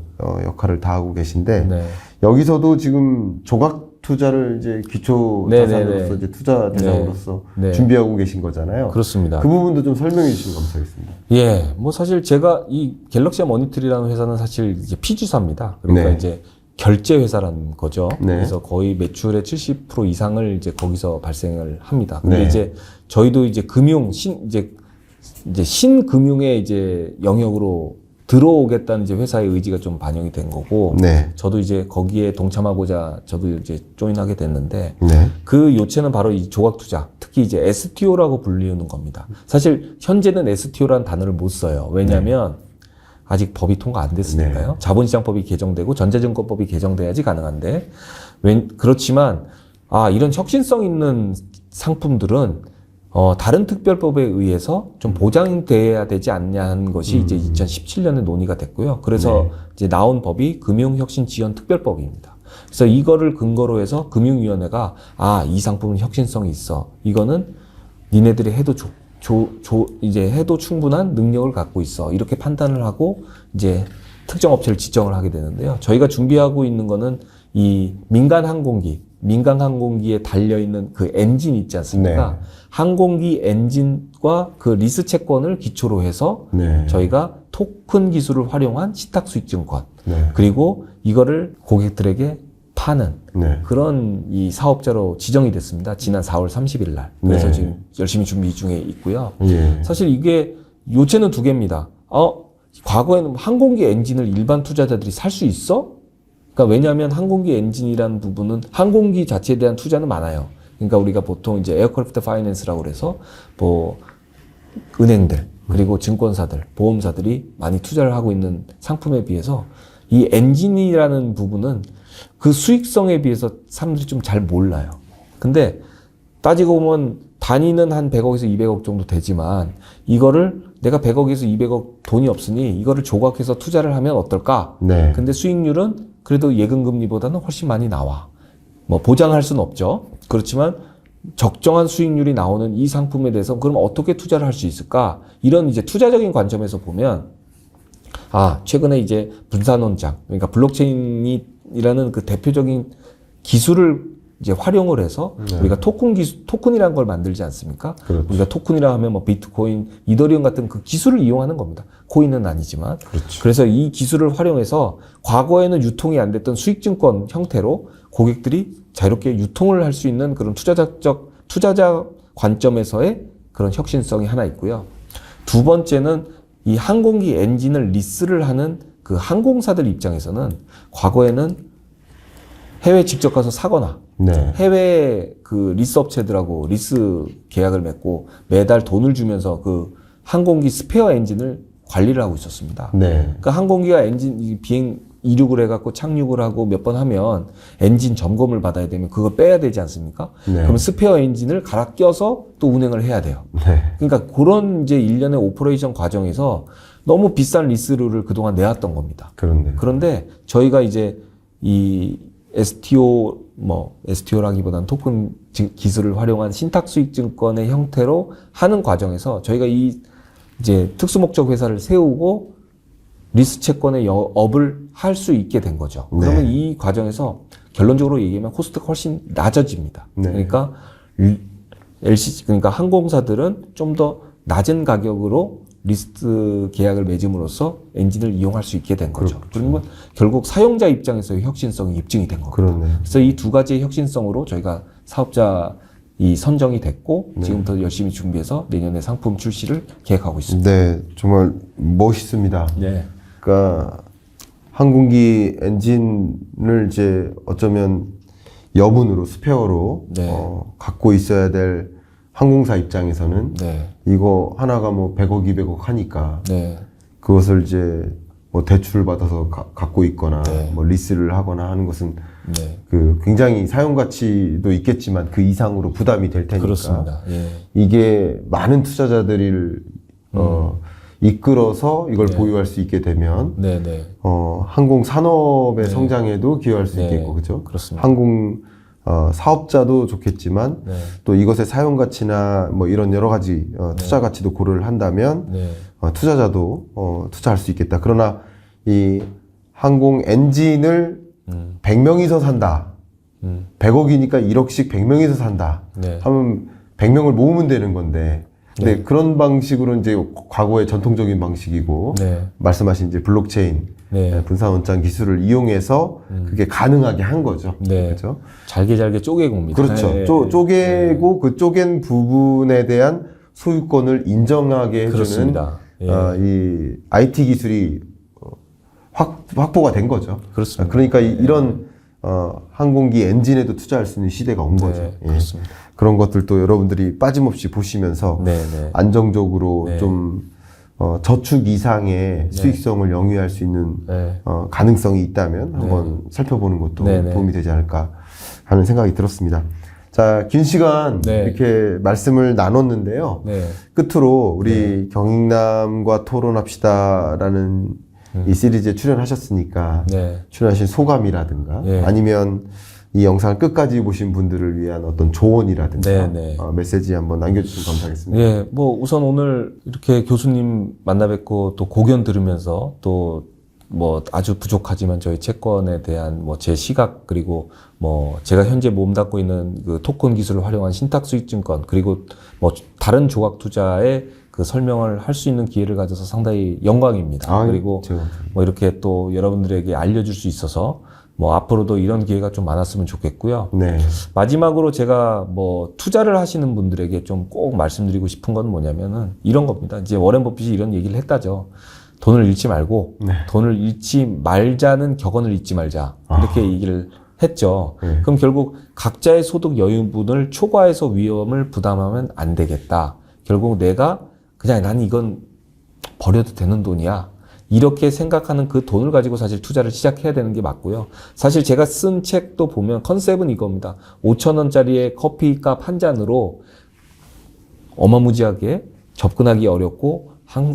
역할을 다하고 계신데 네. 여기서도 지금 조각 투자를 이제 기초 네, 자산으로서 네, 네. 이제 투자 대상으로서 네. 준비하고 계신 거잖아요. 그렇습니다. 그 부분도 좀 설명해 주시면 감사하겠습니다. 예, 뭐 사실 제가 이 갤럭시아 머니트리라는 회사는 사실 이제 피지사입니다. 그러니까 네. 이제 결제 회사라는 거죠. 네. 그래서 거의 매출의 70% 이상을 이제 거기서 발생을 합니다. 근데 네. 이제 저희도 이제 금융 이제 신금융의 이제 영역으로 들어오겠다는 이제 회사의 의지가 좀 반영이 된 거고, 네. 저도 이제 거기에 동참하고자 저도 이제 조인하게 됐는데, 네. 그 요체는 바로 이 조각 투자, 특히 이제 STO라고 불리는 겁니다. 사실 현재는 STO라는 단어를 못 써요. 왜냐하면 아직 법이 통과 안 됐으니까요. 자본시장법이 개정되고 전자증권법이 개정돼야지 가능한데, 그렇지만 이런 혁신성 있는 상품들은 다른 특별법에 의해서 좀 보장돼야 되지 않냐는 것이 이제 2017년에 논의가 됐고요. 그래서 이제 나온 법이 금융혁신지원특별법입니다. 그래서 이거를 근거로 해서 금융위원회가 이 상품은 혁신성이 있어. 이거는 니네들이 해도 이제 해도 충분한 능력을 갖고 있어. 이렇게 판단을 하고 이제 특정 업체를 지정을 하게 되는데요. 저희가 준비하고 있는 거는 이 민간 항공기에 달려있는 그 엔진 있지 않습니까? 네. 항공기 엔진과 그 리스 채권을 기초로 해서 네. 저희가 토큰 기술을 활용한 신탁수익증권, 네. 그리고 이거를 고객들에게 파는 네. 그런 이 사업자로 지정이 됐습니다. 지난 4월 30일 날. 그래서 네. 지금 열심히 준비 중에 있고요. 예. 사실 이게 요체는 두 개입니다. 과거에는 항공기 엔진을 일반 투자자들이 살 수 있어? 그러니까 왜냐하면 항공기 엔진이라는 부분은 항공기 자체에 대한 투자는 많아요. 그러니까 우리가 보통 이제 에어크래프트 파이낸스라고 그래서 뭐 은행들 그리고 증권사들, 보험사들이 많이 투자를 하고 있는 상품에 비해서 이 엔진이라는 부분은 그 수익성에 비해서 사람들이 좀 잘 몰라요. 근데 따지고 보면 단위는 한 100억에서 200억 정도 되지만 이거를 내가 100억에서 200억 돈이 없으니 이거를 조각해서 투자를 하면 어떨까? 네. 근데 수익률은 그래도 예금금리보다는 훨씬 많이 나와. 뭐 보장할 수는 없죠. 그렇지만 적정한 수익률이 나오는 이 상품에 대해서 그럼 어떻게 투자를 할 수 있을까? 이런 이제 투자적인 관점에서 보면 최근에 이제 분산원장, 그러니까 블록체인이라는 그 대표적인 기술을 이제 활용을 해서 우리가 토큰이라는 걸 만들지 않습니까? 그렇죠. 우리가 토큰이라 하면 뭐 비트코인, 이더리움 같은 그 기술을 이용하는 겁니다. 코인은 아니지만. 그렇죠. 그래서 이 기술을 활용해서 과거에는 유통이 안 됐던 수익증권 형태로 고객들이 자유롭게 유통을 할 수 있는 그런 투자자 관점에서의 그런 혁신성이 하나 있고요. 두 번째는 이 항공기 엔진을 리스를 하는 그 항공사들 입장에서는 과거에는 해외 직접 가서 사거나 네. 해외 그 리스 업체들하고 리스 계약을 맺고 매달 돈을 주면서 그 항공기 스페어 엔진을 관리를 하고 있었습니다. 네. 그 항공기가 엔진 비행 이륙을 해갖고 착륙을 하고 몇 번 하면 엔진 점검을 받아야 되면 그걸 빼야 되지 않습니까? 네. 그럼 스페어 엔진을 갈아 껴서 또 운행을 해야 돼요. 네. 그러니까 그런 이제 일련의 오퍼레이션 과정에서 너무 비싼 리스료를 그동안 내왔던 겁니다. 그런데. 그런데 저희가 이제 이 STO라기보다는 토큰 기술을 활용한 신탁수익증권의 형태로 하는 과정에서 저희가 이 이제 특수목적 회사를 세우고 리스 채권의 업을 할 수 있게 된 거죠. 네. 그러면 이 과정에서 결론적으로 얘기하면 코스트가 훨씬 낮아집니다. 네. 그러니까 그러니까 항공사들은 좀 더 낮은 가격으로 리스트 계약을 맺음으로써 엔진을 이용할 수 있게 된 거죠. 그렇죠. 그러면 결국 사용자 입장에서의 혁신성이 입증이 된 겁니다. 그러네. 그래서 이 두 가지의 혁신성으로 저희가 사업자 선정이 됐고 지금부터 열심히 준비해서 내년에 상품 출시를 계획하고 있습니다. 네, 정말 멋있습니다. 네. 그러니까 항공기 엔진을 이제 어쩌면 여분으로 스페어로 네. 갖고 있어야 될 항공사 입장에서는 네. 이거 하나가 뭐 100억, 200억 하니까 네. 그것을 이제 뭐 대출을 받아서 갖고 있거나 네. 뭐 리스를 하거나 하는 것은 네. 그 굉장히 사용 가치도 있겠지만 그 이상으로 부담이 될 테니까 그렇습니다. 예. 이게 많은 투자자들을 이끌어서 이걸 보유할 수 있게 되면 네네. 항공 산업의 성장에도 기여할 수 네. 있겠고 그렇죠? 그렇습니다. 항공 사업자도 좋겠지만 네. 또 이것의 사용 가치나 뭐 이런 여러 가지 투자 가치도 고려를 한다면 네. 투자자도 투자할 수 있겠다. 그러나 이 항공 엔진을 100명이서 산다. 100억이니까 1억씩 100명이서 산다. 네. 하면 100명을 모으면 되는 건데. 근데 그런 방식으로 이제 과거의 전통적인 방식이고 네. 말씀하신 이제 블록체인 네. 분산 원장 기술을 이용해서 그게 가능하게 한 거죠. 네. 그렇죠? 잘게 쪼개고 옵니다. 그렇죠. 네. 쪼개고 그 쪼갠 부분에 대한 소유권을 인정하게 해주는 그렇습니다. 예. 이 IT 기술이 확보가 된 거죠. 그렇습니다. 그러니까 이런 항공기 엔진에도 투자할 수 있는 시대가 온 거죠. 네, 예. 그렇습니다. 그런 것들도 여러분들이 빠짐없이 보시면서 네, 네. 안정적으로 네. 좀 저축 이상의 수익성을 영위할 수 있는 네. 가능성이 있다면 한번 살펴보는 것도 네, 네. 도움이 되지 않을까 하는 생각이 들었습니다. 자, 긴 시간 네. 이렇게 말씀을 나눴는데요. 네. 끝으로 우리 경익남과 토론합시다라는 이 시리즈에 출연하셨으니까 네. 출연하신 소감이라든가 네. 아니면 이 영상을 끝까지 보신 분들을 위한 어떤 조언이라든가 네, 네. 메시지 한번 남겨주시면 감사하겠습니다. 예, 뭐 우선 오늘 이렇게 교수님 만나 뵙고 또 고견 들으면서 또 뭐 아주 부족하지만 저희 채권에 대한 뭐 제 시각 그리고 뭐 제가 현재 몸담고 있는 그 토큰 기술을 활용한 신탁 수익증권 그리고 뭐 다른 조각 투자의 그 설명을 할 수 있는 기회를 가져서 상당히 영광입니다. 그리고 뭐 이렇게 또 여러분들에게 알려줄 수 있어서 뭐 앞으로도 이런 기회가 좀 많았으면 좋겠고요. 네. 마지막으로 제가 뭐 투자를 하시는 분들에게 좀 꼭 말씀드리고 싶은 건 뭐냐면은 이런 겁니다. 이제 워렌 버핏이 이런 얘기를 했다죠. 돈을 잃지 말고 돈을 잃지 말자는 격언을 잊지 말자. 이렇게 얘기를 했죠. 그럼 결국 각자의 소득 여유분을 초과해서 위험을 부담하면 안 되겠다. 결국 내가 그냥 난 이건 버려도 되는 돈이야. 이렇게 생각하는 그 돈을 가지고 사실 투자를 시작해야 되는 게 맞고요. 사실 제가 쓴 책도 보면 컨셉은 이겁니다. 5,000원짜리의 커피값 한 잔으로 어마무지하게 접근하기 어렵고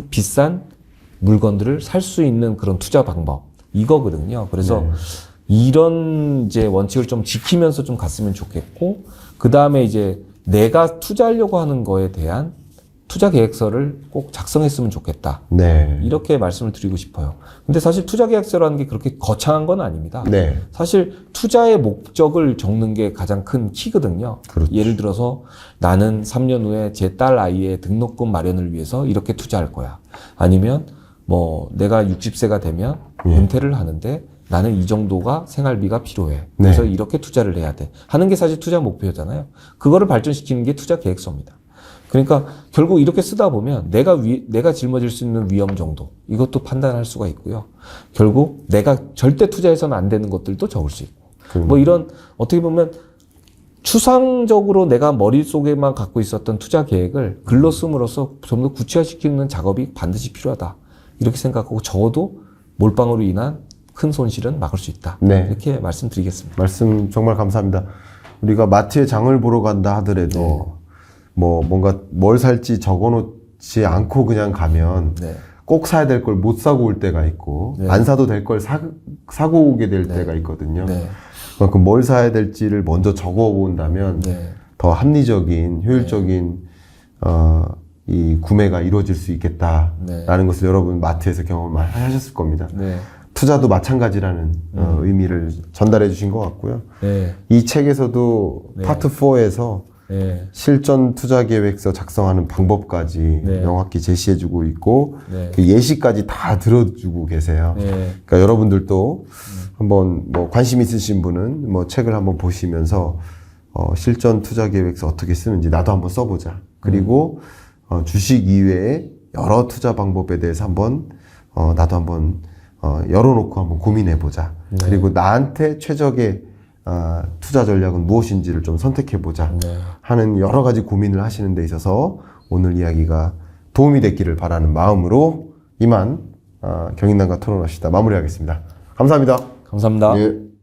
비싼 물건들을 살 수 있는 그런 투자 방법. 이거거든요. 그래서 이런 이제 원칙을 좀 지키면서 좀 갔으면 좋겠고, 그 다음에 이제 내가 투자하려고 하는 거에 대한 투자 계획서를 꼭 작성했으면 좋겠다. 네. 이렇게 말씀을 드리고 싶어요. 근데 사실 투자 계획서라는 게 그렇게 거창한 건 아닙니다. 네. 사실 투자의 목적을 적는 게 가장 큰 키거든요. 그렇죠. 예를 들어서 나는 3년 후에 제 딸 아이의 등록금 마련을 위해서 이렇게 투자할 거야. 아니면 뭐 내가 60세가 되면 은퇴를 하는데 나는 이 정도가 생활비가 필요해. 그래서 이렇게 투자를 해야 돼. 하는 게 사실 투자 목표잖아요. 그거를 발전시키는 게 투자 계획서입니다. 그러니까 결국 이렇게 쓰다 보면 내가 짊어질 수 있는 위험 정도 이것도 판단할 수가 있고요. 결국 내가 절대 투자해서는 안 되는 것들도 적을 수 있고. 뭐 이런 어떻게 보면 추상적으로 내가 머릿속에만 갖고 있었던 투자 계획을 글로 씀으로써 좀 더 구체화시키는 작업이 반드시 필요하다. 이렇게 생각하고 적어도 몰빵으로 인한 큰 손실은 막을 수 있다. 네. 이렇게 말씀드리겠습니다. 말씀 정말 감사합니다. 우리가 마트에 장을 보러 간다 하더라도 뭐 뭔가 뭘 살지 적어놓지 않고 그냥 가면 꼭 사야 될 걸 못 사고 올 때가 있고 안 사도 될 걸 사고 오게 될 때가 있거든요. 그만큼 뭘 사야 될지를 먼저 적어 본다면 더 합리적인 효율적인 이 구매가 이루어질 수 있겠다라는 것을 여러분 마트에서 경험을 하셨을 겁니다. 투자도 마찬가지라는 의미를 전달해 주신 것 같고요. 이 책에서도 파트 4에서 실전 투자 계획서 작성하는 방법까지 명확히 제시해 주고 있고 그 예시까지 다 들어주고 계세요. 그러니까 여러분들도 한번 뭐 관심 있으신 분은 뭐 책을 한번 보시면서 실전 투자 계획서 어떻게 쓰는지 나도 한번 써보자. 그리고 주식 이외에 여러 투자 방법에 대해서 한번 나도 한번 열어놓고 한번 고민해보자. 그리고 나한테 최적의 투자 전략은 무엇인지를 좀 선택해보자 하는 여러 가지 고민을 하시는 데 있어서 오늘 이야기가 도움이 됐기를 바라는 마음으로 이만 경인남과 토론하시다 마무리하겠습니다. 감사합니다. 감사합니다. 예.